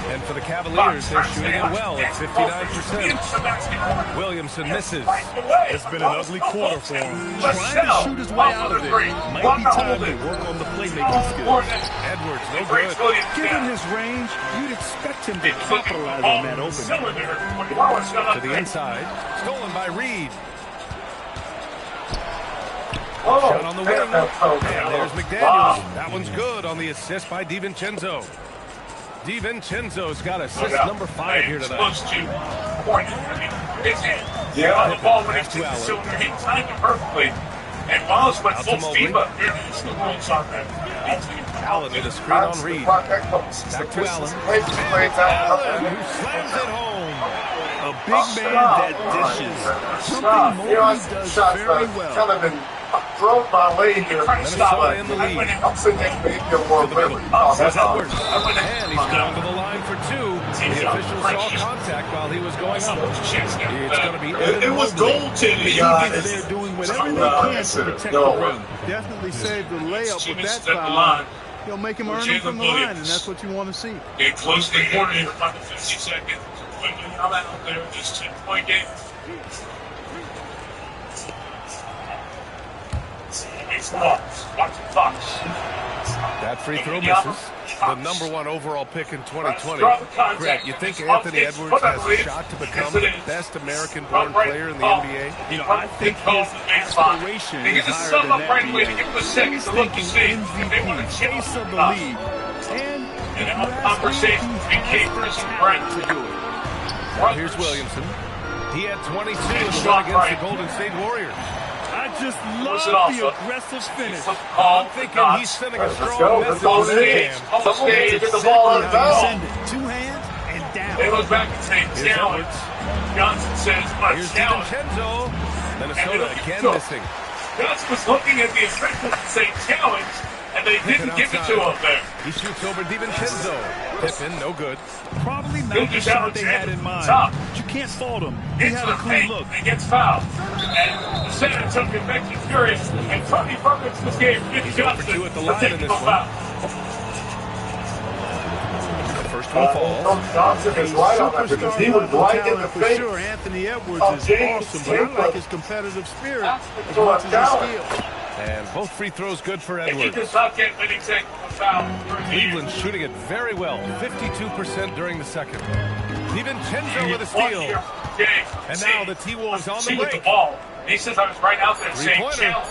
And for the Cavaliers, they're shooting it well at 59%. Williamson misses. It's been an ugly quarter for him. Trying to shoot his way out of there. Might be time to work on the playmaking skills. Edwards, no good. Given his range, you'd expect him to capitalize on that opening. To the inside. Stolen by Reed. Shot on the wing. And there's McDaniels. That one's good on the assist by DiVincenzo. DiVincenzo's got assist number 5 here tonight. Close to point. Yeah, the ball when he took the cylinder, he timed it perfectly. And Wallace went full speed up. Here's the rules on that. Allen with a screen on Reed. Back to Allen. Allen, who slams it home. big man that dishes. Something Mobley does very well. Kind of been thrown my way here. Minnesota in the lead. I'm sitting there maybe more liberty. Here's Edwards. And he's going to the line for two. The official saw contact while he was going up. It's going to be it was goaltending. They're doing whatever they can to protect the rim. Definitely save the layup with that foul. He'll make him earn them from the line, and that's what you want to see. Get close to the corner here for 50 seconds. Quickly out there. Just 10-point game. That free throw misses. The #1 overall pick in 2020. Greg, you think Anthony Edwards has a shot to become the best American-born player in the NBA? You know, I think his aspiration is higher than that. He's thinking MVP, face of the league, and conversation between Capers and Brent to do it. Now here's Williamson. He had 22 in the win against the Golden State Warriors. I just love the aggressive finish. I'm thinking he's sending a strong message to the game. Get the ball out of bounds. Two hands and down. It goes back and says challenge. Johnson says, here's DiVincenzo. Minnesota again missing. Johnson was looking at the officials and saying challenge, and they didn't give it to him there. He shoots over DiVincenzo. Pippen, no good. Probably not the shot they had in mind. But you can't fault him. He had a clean look. He gets fouled. And the San Antonio makes it furious. And Tony Perkins this game, Vinny Johnson, two at the line in this one. The first one falls. Johnson is right on that because he was right in the face. Sure, Anthony Edwards is awesome, but I like his competitive spirit as much as his skill. And both free throws good for Edwards. Cleveland Cleveland's shooting it very well, 52% during the second. DiVincenzo with a steal. And now the T-Wolves on the break. He says I was right out there saying challenge.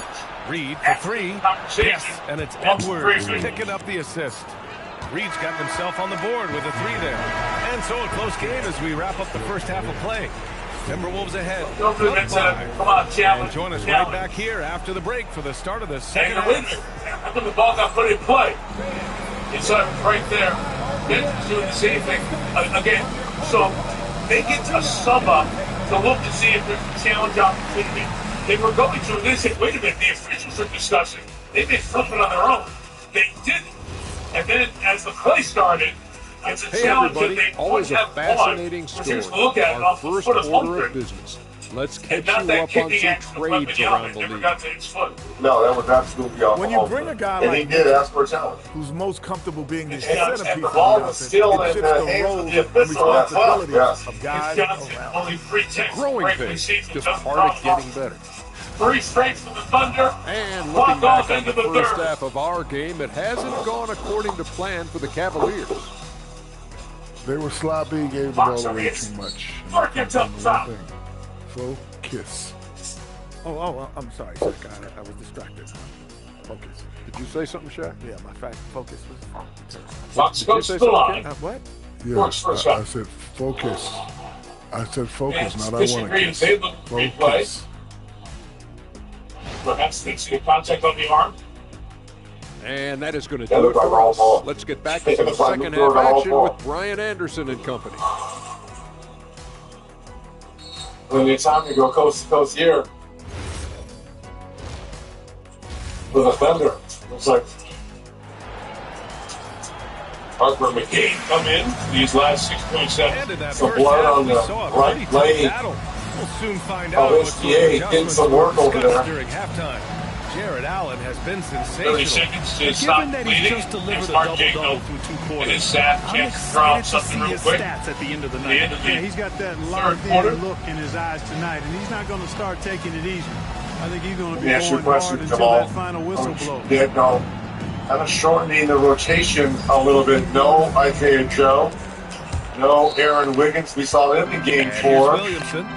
Reed for three. Yes, and it's Edwards picking up the assist. Reed's got himself on the board with a three there. And so a close game as we wrap up the first half of play. Timberwolves ahead. Come on, challenge. And join us right back here after the break for the start of the second half. How come the ball got put in play? It's right there. Denver's doing the same thing again. So they get a sub up to look to see if there's a challenge opportunity. They were going through this and wait a minute, the officials are discussing. They've been flipping on their own. They didn't. And then as the play started, it's a challenge that they always a fascinating story. Our first order of business. Let's catch you up on some trades around the league. No, that was absolutely awful. When you bring a guy like he did ask for a challenge, who's most comfortable being the centerpiece and the ball was still in the hands of the official as well. Of guys around. Only 3 tenths. Growing pains, just part of getting better. 3 straight for the Thunder. And looking back on the first half of our game, it hasn't gone according to plan for the Cavaliers. They were sloppy, gave the ball away too much. Focus. Oh, I'm sorry, Shaq. I was distracted. Focus. Did you say something, Shaq? Yeah, my focus was. Fox goes to the line. What? Yeah, I said focus. I said focus, not I want to kiss. Focus. Perhaps they see a contact on the arm. And that is going to do it for us. Let's get back to some second half action with Brian Anderson and company. When it's time to go coast to coast here with a Thunder, looks like Harper and McCain come in these last 6.7. Some blood on the right leg. We'll soon find out what SBA getting some work over there during halftime. Jared Allen has been sensational. 30 seconds to stop bleeding. Just delivered a double-double through 2 quarters. I'm excited to see his stats at the end of the night. Yeah, he's got that locked-in look in his eyes tonight, and he's not going to start taking it easy. I think he's going to be going hard until that final whistle blows. Yeah, no, kind of shortening the rotation a little bit. No Isaiah Joe. No Aaron Wiggins. We saw him in Game 4.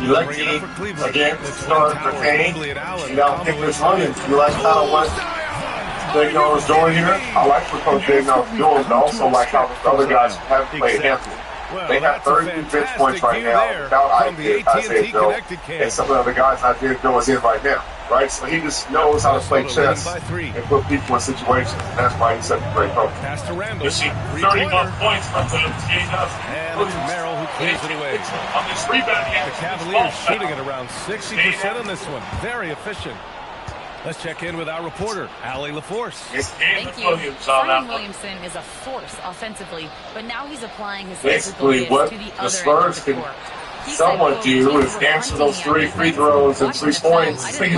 You like again, start the pain. You now Nicholas Williams. You like kind of what Dagno was doing here? I like what Coach Dagno was doing, but also like how the other guys have played him. They have 32 bench points right now without Isaiah Joe. And some of the other guys Isaiah Joe is in right now. Right? So he just knows how to play chess and put people in situations. And that's why he's such a great coach. Pass to Randall. You see 31 points from the And it's Merrill who who clears it away. The Cavaliers shooting at around 60% on this one. Very efficient. Let's check in with our reporter, Allie LaForce. Thank you. Zion Williamson is a force offensively, but now he's applying his physical basically what to the the other Spurs end of the can court. somewhat do is answer those 3 free throws and 3 points. That's the 8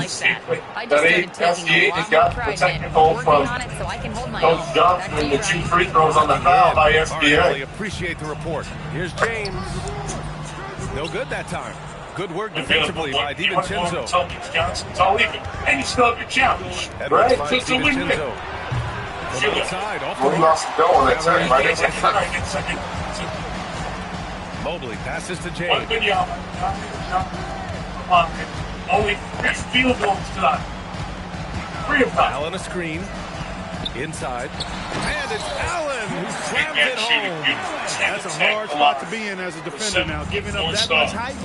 that got the technical from Coach Johnson and the 2 free throws on the foul by SBA. I really appreciate the report. Here's James. No good that time. Good work defensively by DiVincenzo. It's all even. And you still have your challenge. Right? Just a win-win. From outside, off the Well, he lost the goal on that turn, right? Mobley passes to James. Only 6 field goals tonight. 3 of them. Allen a screen. Inside. And it's Allen who slams it home. That's a hard spot to be in as a defender now. Giving up that much height,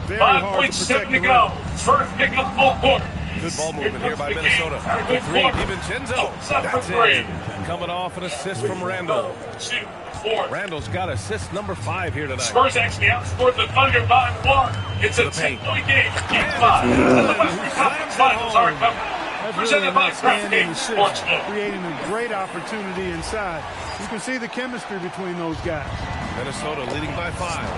very hard to protect the go. First pick up full court. Good ball movement here by Minnesota. The 3, DiVincenzo. That's it. Coming off an assist from Randall. Randall's got assist number 5 here tonight. Spurs actually outscored the Thunder by 1. It's a 10-point game. Game 5. The finals are coming. That's really an outstanding assist, creating a great opportunity inside. You can see the chemistry between those guys. Minnesota leading by 5.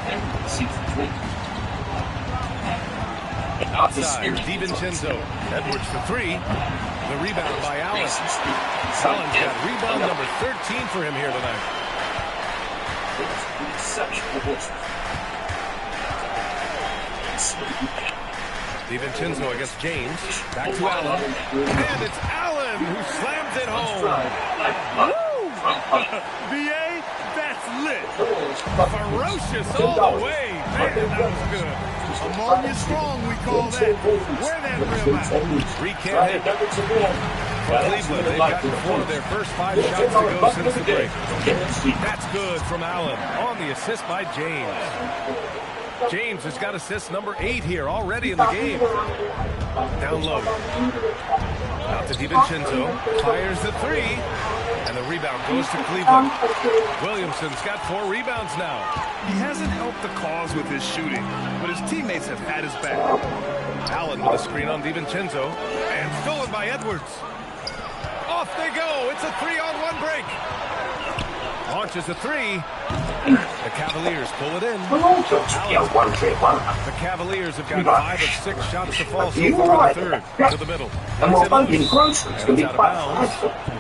Outside, DiVincenzo. Edwards for 3. The rebound by Allen. Allen's got rebound number 13 for him here tonight. DiVincenzo against James. Back to Allen. And it's Allen who slams it home. Woo! BA, that's lit. Ferocious all the way. Man, that was good. Ammonia strong, we call that. Where that rim at? Recanted. For Cleveland, they've gotten 4 of their first 5 shots to go since the break. That's good from Allen on the assist by James. James has got assist number 8 here already in the game. Down low. Out to DiVincenzo. Fires the 3. And the rebound goes to Cleveland. Williamson's got 4 rebounds now. He hasn't helped the cause with his shooting, but his teammates have had his back. Allen with a screen on DiVincenzo. And stolen by Edwards. Off they go. It's a 3-on-1 break. Launches a 3. The Cavaliers pull it in. The Cavaliers have got 5 of 6 shots to fall so far in the third. To the middle. And it's out of bounds.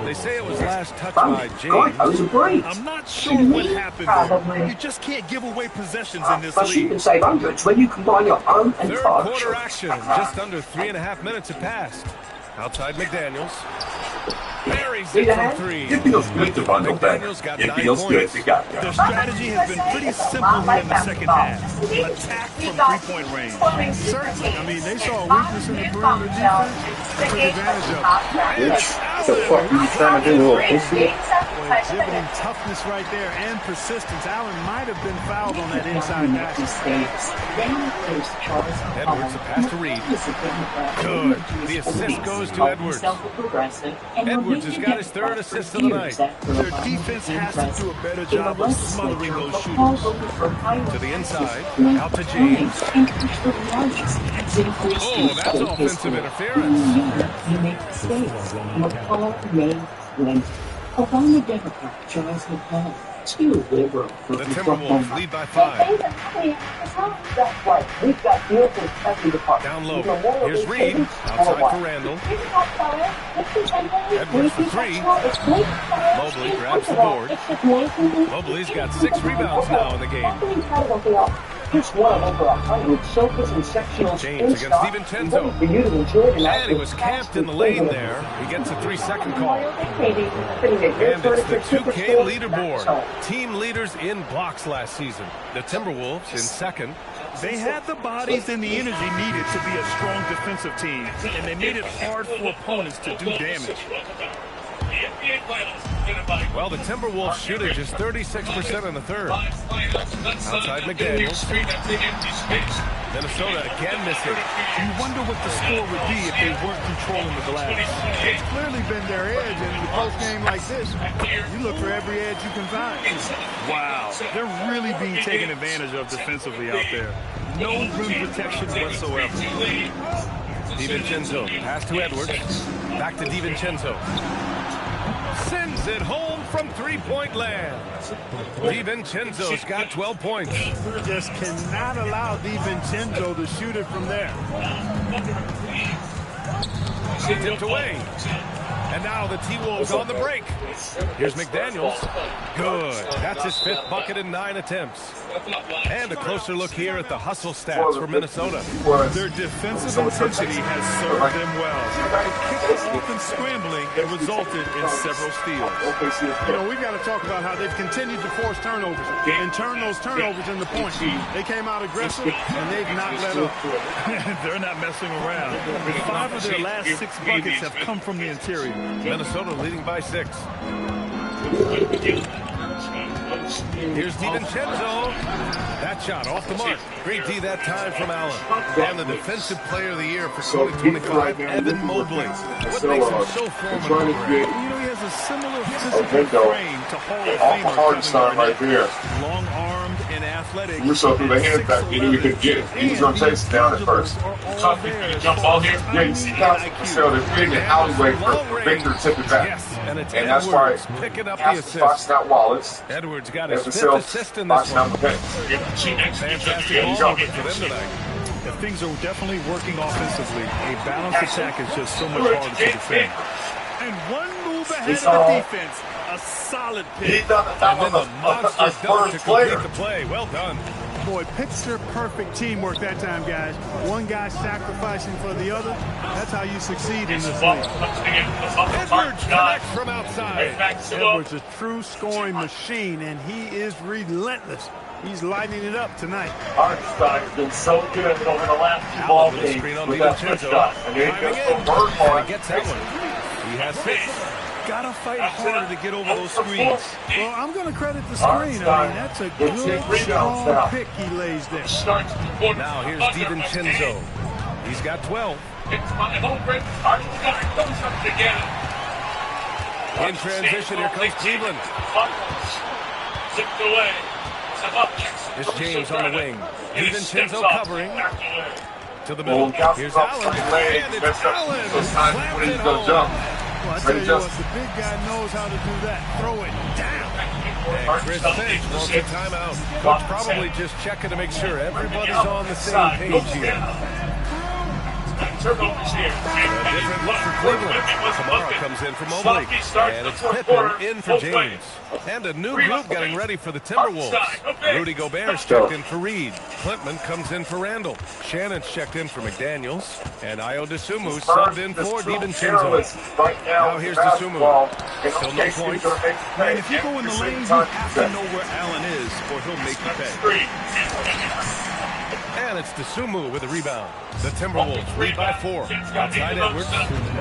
They say it was last touched by James. I'm not sure what happened there. You just can't give away possessions in this league. Third quarter action. Just under 3.5 minutes have passed. Outside McDaniels. Buries it from 3. It feels good to run it back. It feels good. Their strategy has been pretty simple here in the second half. Attack from 3-point range. Certainly. I mean, they saw a weakness in the perimeter defense and took advantage of it. The fuck are you trying to do, little pussy? Well, exhibiting toughness right there and persistence. Allen might have been fouled on that inside basket. Edwards, a pass to Reed. Good. The assist goes to Edwards. Edwards has got his 3rd assist of the night. Their defense has to do a better job of smothering those shooters. To the inside, out to James. Oh, that's offensive interference. Obama Democrat Charles McCall, too liberal. The Timberwolves lead by 5. Down low. Here's Reed. Outside for Randall. Edwards for 3. Mobley grabs the board. Mobley's got 6 rebounds now in the game. Just one of over 100 sofas and sectional James against DiVincenzo. For you to enjoy tonight. And he was camped in the lane there. He gets a 3-second call. And it's the 2K leaderboard. Team leaders in blocks last season. The Timberwolves in 2nd. They had the bodies and the energy needed to be a strong defensive team, and they made it hard for opponents to do damage. Well, the Timberwolves shooting just 36% in the third. Outside McDaniels. Minnesota again missing. You wonder what the score would be if they weren't controlling the glass. It's clearly been their edge, and in a close game like this, you look for every edge you can find. Wow, they're really being taken advantage of defensively out there. No rim protection whatsoever. DiVincenzo, pass to Edwards. Back to DiVincenzo. Sends it home from three-point land. DiVincenzo's got 12 points. Just cannot allow DiVincenzo to shoot it from there. Tipped away. And now the T-Wolves on the break. Here's McDaniels. Good. That's his 5th bucket in 9 attempts. And a closer look here at the hustle stats for Minnesota. Their defensive intensity has served them well. They kicked the offense scrambling and resulted in several steals. You know, we've got to talk about how they've continued to force turnovers and turn those turnovers into points. They came out aggressive, and they've not let up. They're not messing around. 5 of their last 6 buckets have come from the interior. Minnesota leading by 6. Here's DiVincenzo. That shot off the mark. Great D that time from Allen. And the Defensive Player of the Year for 2025, Evan Mobley. What makes him so formidable? You know, he has a similar physical frame to Hall of Famer Hartenstein right there. Long-armed and athletic. Russo threw the hand back. He knew he could get it. He was going to chase it down at first. Jump ball here. Yeah, you see now, so they're creating an alleyway for Victor to tip it back. Yes, and it's and that's why picking up the assist. Boxing out Wallace. Edwards got his 5th assist in this one. Fantastic ball movement for them tonight. If things are definitely working offensively, a balanced attack is just so much harder to defend. And one move ahead of the defense. A solid pick. And then the monster dunk to complete the play. Well done. Boy, picture-perfect teamwork that time, guys. One guy sacrificing for the other. That's how you succeed in this league. Edwards connects from outside. Edwards, a true scoring machine, and he is relentless. He's lighting it up tonight. Hartenstein has been so good over the last 2 ball games with that switch shot. And he gets that one. He has 6. Gotta fight harder to get over those screens. Well, I'm going to credit the screen. I mean, that's a good, strong pick he lays there. Now here's DiVincenzo. He's got 12. In transition, here comes Cleveland. It's James on the wing. DiVincenzo covering. To the middle. Here's Allen. And it's Allen. Slapped it home. Well, I tell you what, the big guy knows how to do that. Throw it down. And Chris Finch wants a timeout. Coach probably just checking to make sure everybody's on the same page here. A different look for Cleveland. Kamara comes in for Mobley. And it's Pippen in for James. And a new group getting ready for the Timberwolves. Rudy Gobert's checked in for Reed. Clintman comes in for Randall. Shannon's checked in for McDaniels. And Ayo Dosunmu subbed in for DiVincenzo. Now here's Dosunmu. Still no points. Man, if you go in the lane, you have to know where Allen is, or he'll make you pay. And it's Dosunmu with a rebound. The Timberwolves lead by 4. Outside Edwards.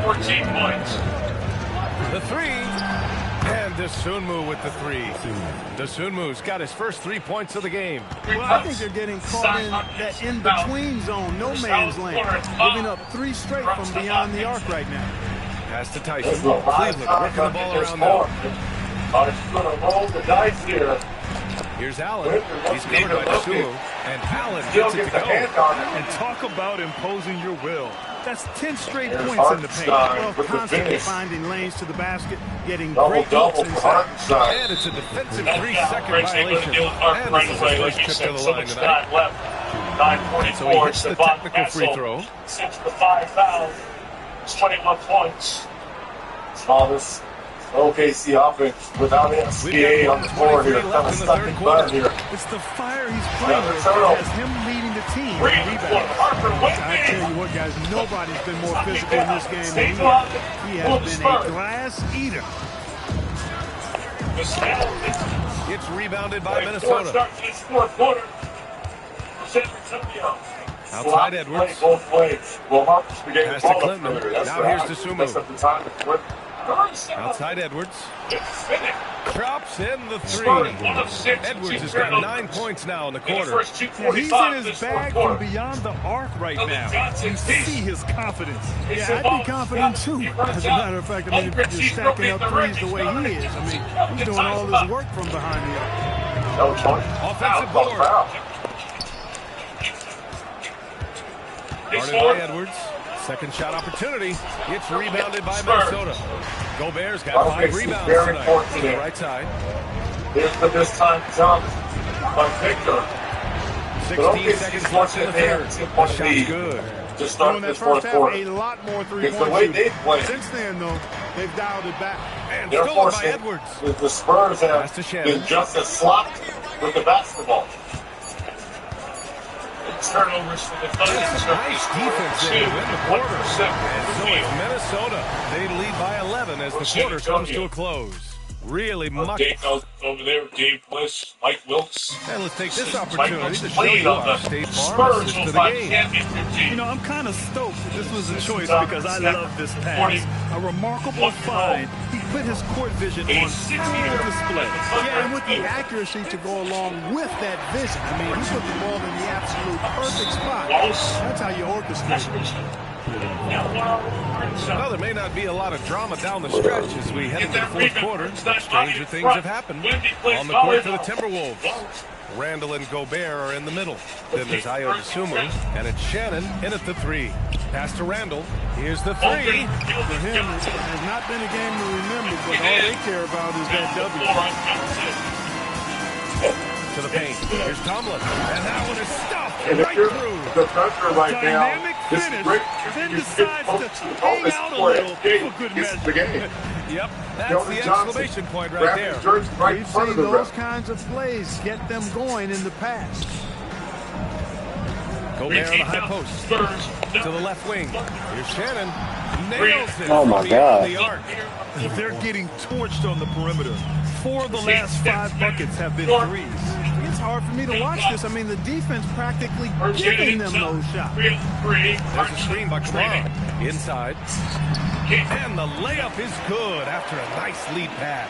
14 points. The 3. And Dosunmu with the 3. Dosunmu's got his first 3 points of the game. Well, I think they're getting caught in that in-between zone, no man's land. Giving up 3 straight from beyond the arc right now. Pass to Tyson. Cleveland working the ball around now. He's going to roll the dice here. Here's Allen. He's covered by Dosunmu. And Allen gets it to go. And talk about imposing your will. That's 10 straight points in the paint. Well, constantly finding lanes to the basket, getting great looks inside. And it's a defensive 3-second violation. And this is his first trip to the line tonight. So he hits the technical free throw. 6 to 5 fouls. 21 points. Smallest OKC offense without SBA on the floor here. Kind of stuck in butt here. It's the fire he's playing with that has him leading the team in rebounds. I tell you what, guys, nobody's been more physical in this game than he has. He has been a glass eater. It's rebounded by Minnesota. Outside Edwards. Pass to Clinton. Now here's Dosunmu. Outside Edwards. drops in the three. Edwards has got 9 points now in the quarter. Yeah, he's in his bag from beyond the arc right now. You see his confidence. Yeah, I'd be confident too. As a matter of fact, I mean, if you're stacking up threes the way he is, I mean, he's doing all this work from behind the arc. Offensive board. Guarded by Edwards. Second shot opportunity. It's rebounded by Minnesota. Gobert's got 5 rebounds tonight to the right side. Here's the this time jump by Victor. 16 seconds left in the third. The shot's good. Just started this fourth quarter. A lot more It's the three-point way they play. Since then, though, they've dialed it back. And They're stolen by forcing Edwards. the Spurs have been just as sloppy with the basketball. Turnovers for the Thunder. Nice defense there to win the quarter. And so it's Minnesota. They lead by 11 as the quarter comes to a close. Really much. Over there, Dave Bliss, Mike Wilkes. And let's take this opportunity to show you our State Farm assist to the game. You know, I'm kind of stoked that this was a choice because I love this pass. A remarkable find. He put his court vision on full display. Yeah, and with the accuracy to go along with that vision. I mean, he put the ball in the absolute perfect spot. That's how you orchestrate it. Well, there may not be a lot of drama down the stretch as we head into the fourth quarter. Stranger things have happened on the court for the Timberwolves. Randall and Gobert are in the middle. Then there's Ayo Dosunmu, and it's Shannon in at the three. Pass to Randall. Here's the three. For him, it has not been a game to remember, but all they care about is that W. To the paint. Here's Tomlin. And that one is stuffed And right through. The pressure right Dynamic now. This finish. great. Then decides to hang out a little for good It's measure. the game. Yep, that's the exclamation point right there. We've seen those kinds of plays get them going in the past. Gobert on the high post. To the left wing. Here's Shannon. Nails it. Oh my God. The arc. They're getting torched on the perimeter. 4 of the last 5 buckets have been threes. It's hard for me to watch this. I mean, the defense practically giving them those shots. There's a screen by Kamara. Inside. And the layup is good after a nice lead pass.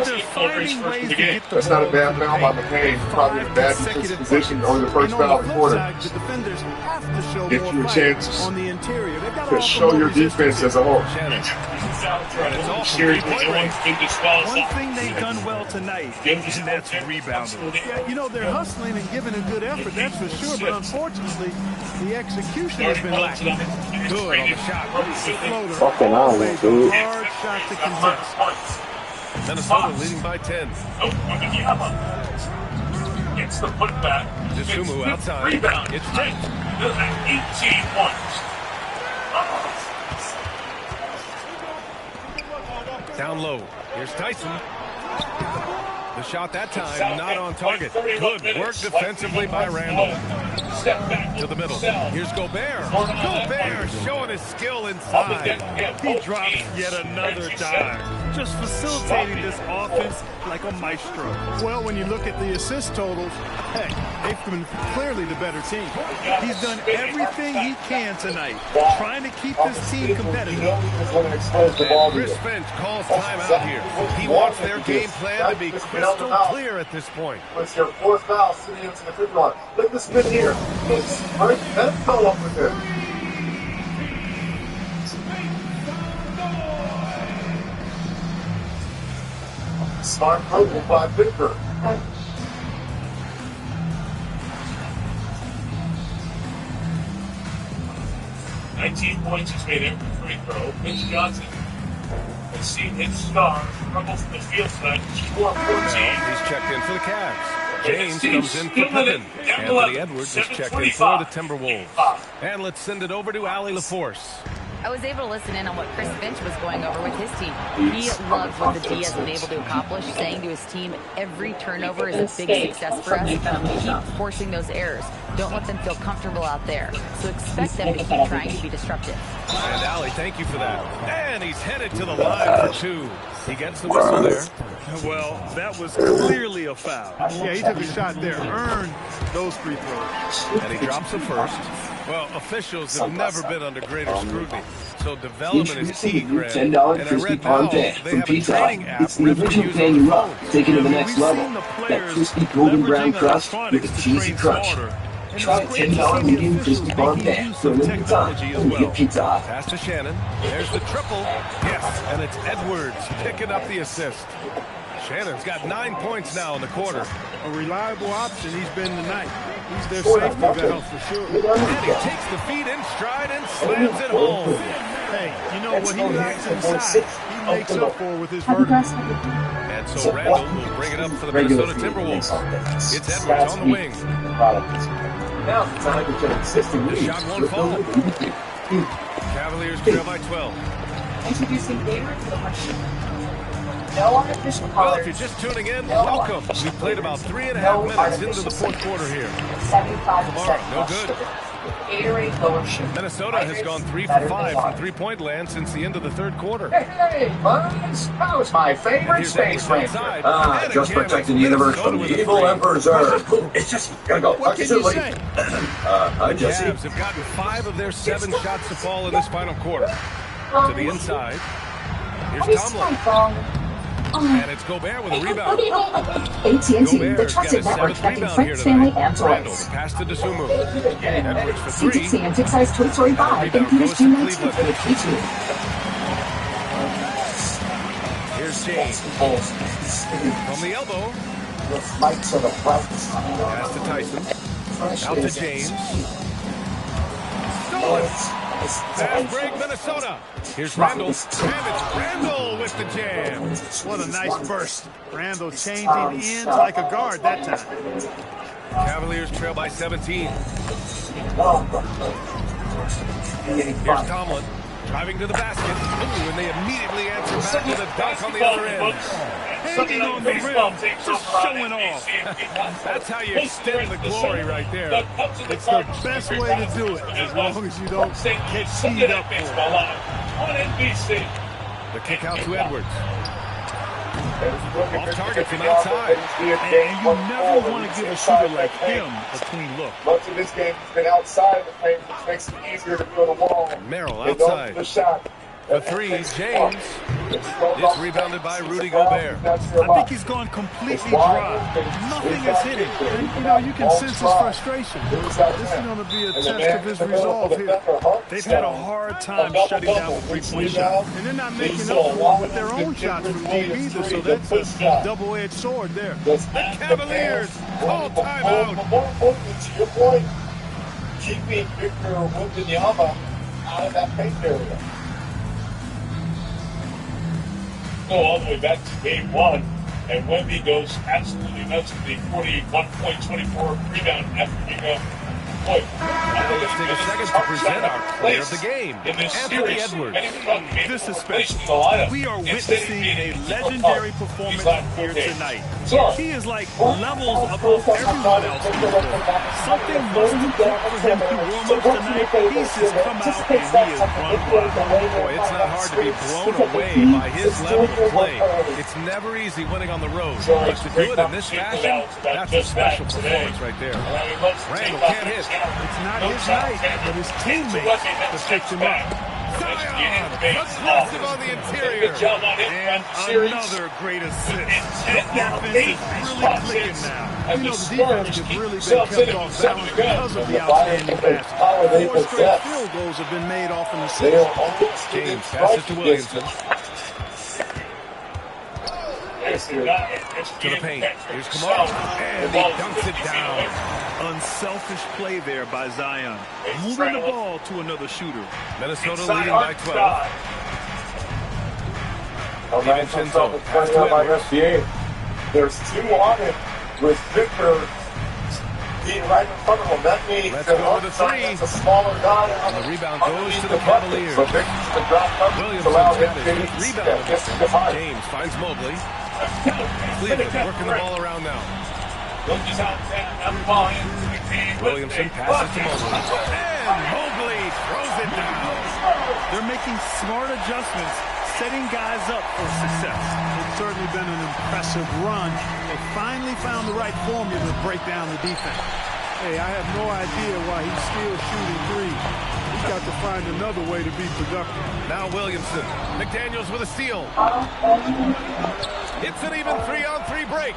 They're finding ways to get the That's not a ball bad to the foul by paint. McCain. Probably in a bad defensive position on the first And on foul of the the flip quarter. side, the defenders have to show Give more you a fight chance on the interior. They've got to offer show more your resistance. defense as a whole. Shannon. And it's all from Series three-point range. One thing they've done well tonight, and that's rebounding. Yeah, you know, they're hustling and giving a good effort, that's for sure, but unfortunately, the execution has been lacking. Good on the shot. Floater Fucking always on, dude. a hard shot to contest. Minnesota leading by 10. Gets the putback. Dosunmu outside. Rebound. It's tipped. 18 points. Down low. Here's Tyson. The shot that time not on target. Good work defensively by Randall. To the middle. Here's Gobert. Gobert showing his skill inside. He drops yet another dime, just facilitating this offense like a maestro. Well, when you look at the assist totals, hey, they've been clearly the better team. He's done everything he can tonight, trying to keep this team competitive. Chris Finch calls timeout here. He wants their game plan to be crystal clear at this point. It's your fourth foul sitting into the free throw line. Look at the spin here. It's right. Let's go up with it. Smart purple by Victor. Points he's made every free throw. Mitch Johnson has seen his stars struggle from the field tonight. Score 14. He's checked in for the Cavs. James comes in for Pippen. Anthony Edwards is checked in for the Timberwolves. And let's send it over to Allie LaForce. I was able to listen in on what Chris Finch was going over with his team. He loves what the D has been able to accomplish, saying to his team, every turnover is a big success for us. Keep forcing those errors. Don't let them feel comfortable out there. So expect them to keep trying to be disruptive. And Allie, thank you for that. And he's headed to the line for 2. He gets the whistle there. Well, that was clearly a foul. Yeah, he took a shot there, earned those free throws. And he drops the first. Well, officials have never been under greater scrutiny, so development is key, Greg. And I read now they have a training app. It's the original pan you love. Take it to the next level. That crispy golden brown crust with a cheesy crunch. Try a $10 medium crispy parm pan for a limited time only at Pizza Hut. Pass to Shannon. There's the triple. Yes, and it's Edwards picking up the assist. Shannon's got 9 points now in the quarter. A reliable option he's been tonight. He's their safety valve for sure. And he takes the feed in stride and slams it home. Hey, you know what he lacks inside, he makes up for with his vertical. And so Randall will bring it up for the Minnesota Timberwolves. It's Edwards on the wing. Now it's time to get assistant The shot won't fall. Cavaliers trail by 12. Introducing Gator to the machine. No artificial Well, colors. if you're just tuning in, welcome. We played about 3.5 minutes into the fourth quarter here. 75% Tomorrow, no good. Gatorade lower sugar. Minnesota has gone 3 for 5 from three-point land since the end of the third quarter. Hey, Buzz, that was my favorite space ranger. Just protecting the universe from the evil Emperor's Earth. It's just, gotta go. What can you say? Hi, Jesse. Cavs have gotten 5 of their 7 shots to fall in this final quarter. To the inside. Here's Tomlin. And it's Gobert with a rebound. AT&T, the trusted network connecting friends, family, and Randall, toys. pass to DeSumo. Edwards for 3. CTC and Tick-Size Toy Story 5 and Peter's June 19th for the P2. Here's James. From the elbow. Pass to Tyson. Out to James. Stolen. Fast break, Minnesota. Here's Randall. And it's Randall with the jam. What a nice burst. Randall changing ends like a guard that time. Cavaliers trail by 17. Here's Tomlin. Driving to the basket. Ooh, and they immediately answer back with a dunk on the other end. Hanging on the rim, just showing off. That's how you extend the glory right there. It's the best way to do it, as long as you don't get teed up for it. On NBC. The kick out to Edwards. Off target from outside. And you never want to give a shooter like him a clean look. Much of this game has been outside the paint, which makes it easier to fill the wall. Merrill outside. The shot. The 3, James. It's rebounded by Rudy Gobert. I think he's gone completely dry. Nothing is hitting. And, you know, you can sense his frustration. This is going to be a test of his resolve here. They've had a hard time shutting down the three-point shot. And they're not making up for it with their own shots from deep either, so that's a double-edged sword there. The Cavaliers call timeout. More importantly, to your point, keeping Victor Wembanyama out of that paint area. Go all the way back to game 1, and Wemby goes absolutely nuts with the 41-point-24 rebound after being a point. Let's take a second to present our player of the game, Anthony Edwards. This is special. We are witnessing a legendary performance here tonight. He is like levels above everyone else. Something must have clicked for him to warm up tonight. He's just come out and he is run wild. Boy, it's not hard to be blown away by his level of play. It's never easy winning on the road, but to do it in this fashion, that's a special performance right there. Randall can't hit. It's not his night, but his teammates have picked him up. Zion, aggressive on the interior. And another great assist. The offense is really clicking now. You know, the defense has really been kept off balance because of the outstanding passes. 4 straight field goals have been made off an assist. James passes to Williamson. To the paint. Here's Kamara. And he dunks it down. Unselfish play there by Zion. Moving the ball to another shooter. Minnesota leading by 12. DiVincenzo pass to Edwards. There's 2 on him with Victor being right in front of him. That means Let's go to the 3. a smaller guy. And the rebound goes to the Cavaliers. So Victor's the drop coverage to allow him to get rebound. James finds Mobley. Cleveland working the ball around now. Williamson passes to Mobley. And Mobley throws it down. They're making smart adjustments, setting guys up for success. It's certainly been an impressive run. They finally found the right formula to break down the defense. Hey, I have no idea why he's still shooting three. He's got to find another way to be productive. Now Williamson. McDaniels with a steal. It's an even 3-on-3 break.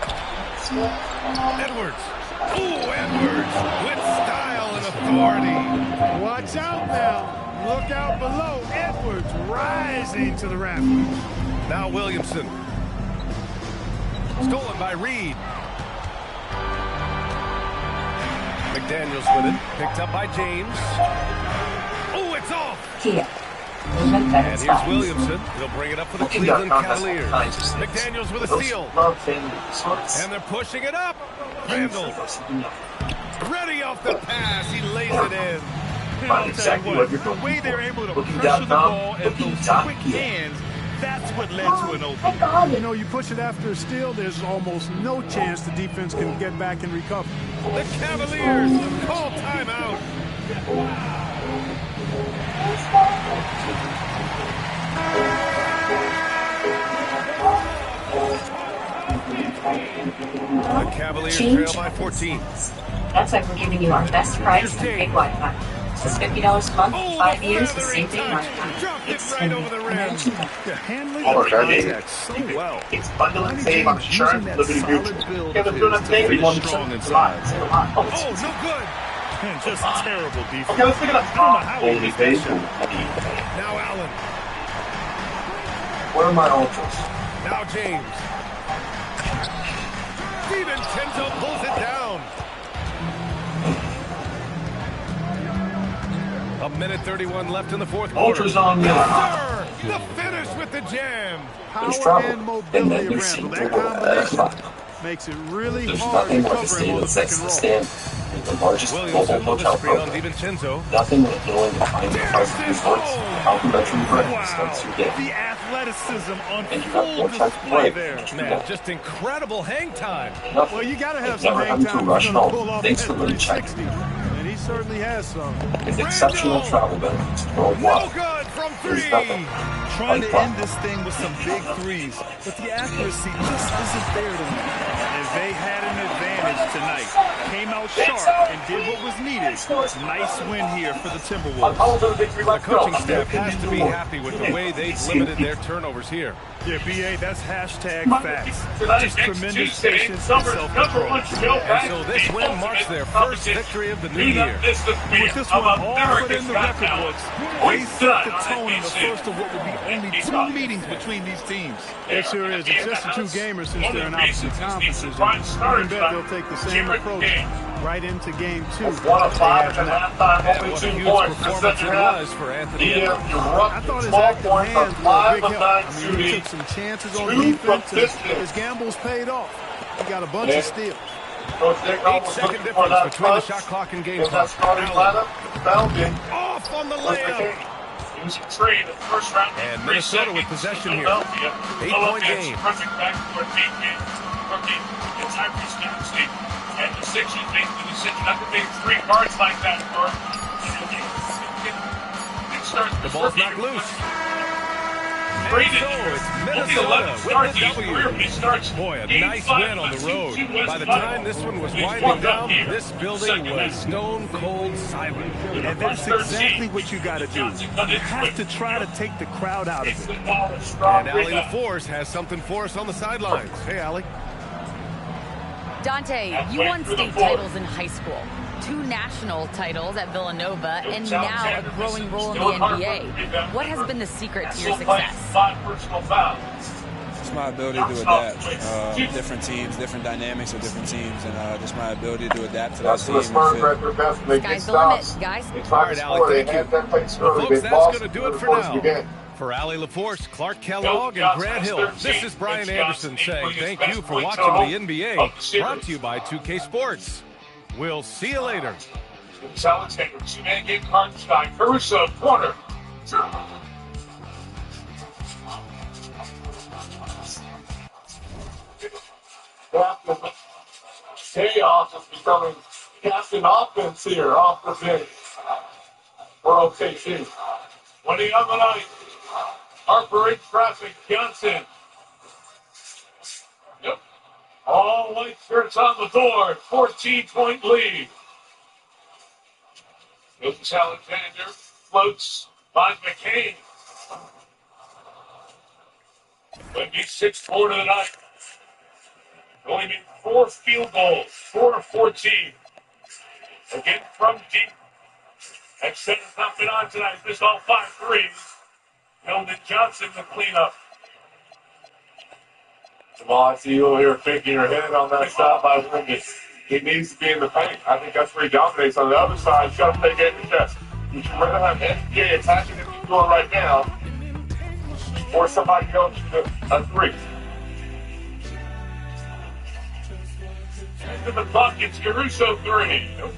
Edwards. Ooh, Edwards with style and authority. Watch out now. Look out below. Edwards rising to the rafters. Now Williamson. Stolen by Reed. McDaniels with it. Picked up by James. Oh, it's off. Here. And here's Williamson. He'll bring it up for the Cleveland Cavaliers. McDaniels with a steal. And they're pushing it up. Randall. Ready off the pass. He lays it in. I'll tell you what, the way they're able to pressure the ball and those quick hands, that's what led to an opening. You know, you push it after a steal, there's almost no chance the defense can get back and recover. The Cavaliers call timeout. The Cavaliers trail by 14. That's like we're giving you our best price and big Wi-Fi. This is $50 a month, 5 years, the same thing. It's right over the rim. Handling the contact so well. It's bundling save on insurance, Liberty Mutual. Yeah, they're doing a thing. We want strong inside. Oh, no good. And just terrible defense. Okay, let's look at that. Holy faithful. Now Allen. Where are my ultras? Now James. DiVincenzo pulls it down. A minute 31 left in the fourth quarter. Ultras on me. Yes, sir. The finish with the jam. Power and mobility of Randall. That combination makes it really hard to cover him on the pick and roll. The largest global hotel program. Nothing like knowing the kind of price resorts, complimentary breakfast you get. The athleticism on and you have more time to play play there. Man, just incredible hang time. Well, you got to have some hang time if you're going to pull off that 360. And he certainly has some. With exceptional travel benefits worldwide. No good from three. Trying to end this thing with some big threes, but the accuracy just isn't there to me. And they had an advantage tonight. Came out sharp and did what was needed. Nice win here for the Timberwolves. The coaching staff has to be happy with the way they've limited their turnovers here. Yeah, BA, that's hashtag facts. Just tremendous patience and self-control. And so this win marks their first victory of the new year. With this one all put in the record books, they set the tone in the first of what will be only 2 meetings between these teams. It sure is. It's just a 2-gamer since they're in opposite conferences. And you can bet they'll take the same approach right into game 2. What a 5 at halftime, only 2 points. Performance it was for Anthony. I thought his active hands were a big help. I mean, he took some chances on defense, and his gambles paid off. He got a bunch of steals. 8-second difference between the shot clock and game clock. Off on the layup. It was a trade in the first round. And Minnesota with possession here. 8-point game. Perfect backcourt game. Rookie. It's Tyrese Maxey. And the Sixers make the decision not to make 3 guards like that for. The ball's not loose. And so it's Minnesota with the W. Boy, a nice win on the road. By the time this one was winding down, this building was stone cold silent. And that's exactly what you got to do. You have to try to take the crowd out of it. And Allie LaForce has something for us on the sidelines. Hey, Allie. Dante, you won state titles in high school, 2 national titles at Villanova, and now a growing role in the NBA. What has been the secret to your success? It's my ability to adapt. Different teams, different dynamics of different teams, and just my ability to adapt to that team. Sky's the limit, guys. All right, Allie, thank you. Well, folks, that's going to do it for now. For Allie LaForce, Clark Kellogg, and Grant Hill, this is Brian Anderson saying thank you for watching the NBA, brought to you by 2K Sports. We'll see you later. Alexander, 2-man game, Hartenstein, Caruso, corner. Chaos is becoming captain offense here off the bench for OKC. 20 on the night. Harper in traffic, Johnson. Yep. All white shirts on the board. 14-point lead. Goes Alexander, floats, finds McCain. Would be 6-4 to the night. Only made 4 field goals, 4 of 14. Again from deep. Extender's not been on tonight. He's missed all 5 threes. Sheldon Johnson the cleanup. Jamal, I see you over here faking your head on that stop by Wingate. He needs to be in the paint. I think that's where he dominates. On the other side, shut up, take it in the chest. You should rather have NBA attacking if he's doing right now, or somebody else shoot a 3. Into the buckets, Caruso 3. Nope.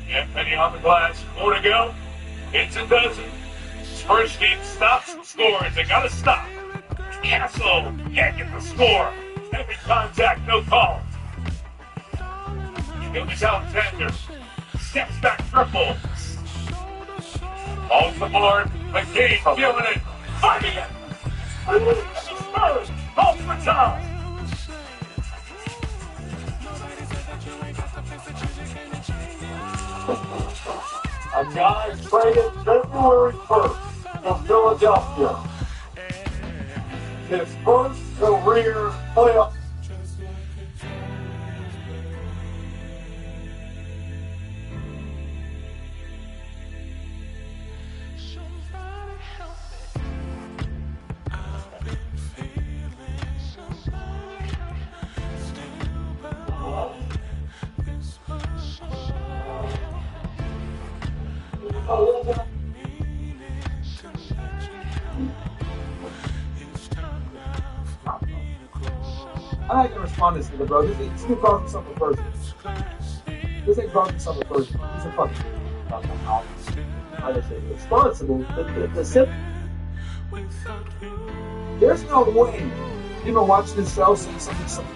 And Penny on the glass. More to go. It's a dozen. Spurs team stops and scores. They gotta stop. Castle can't get the score. Heavy contact, no call. Goes Alexander. Steps back, triple. Off the board. McCain feeling it. Fighting it. Spurs. Calls for time. A guy traded February 1st from Philadelphia. His first career playoff. I like to respond to this nigga, bro. This dude calls himself a person. This ain't calls himself a person. He's a fucking. I just say responsible. The simple. There's no way you've been watching this show, seeing something.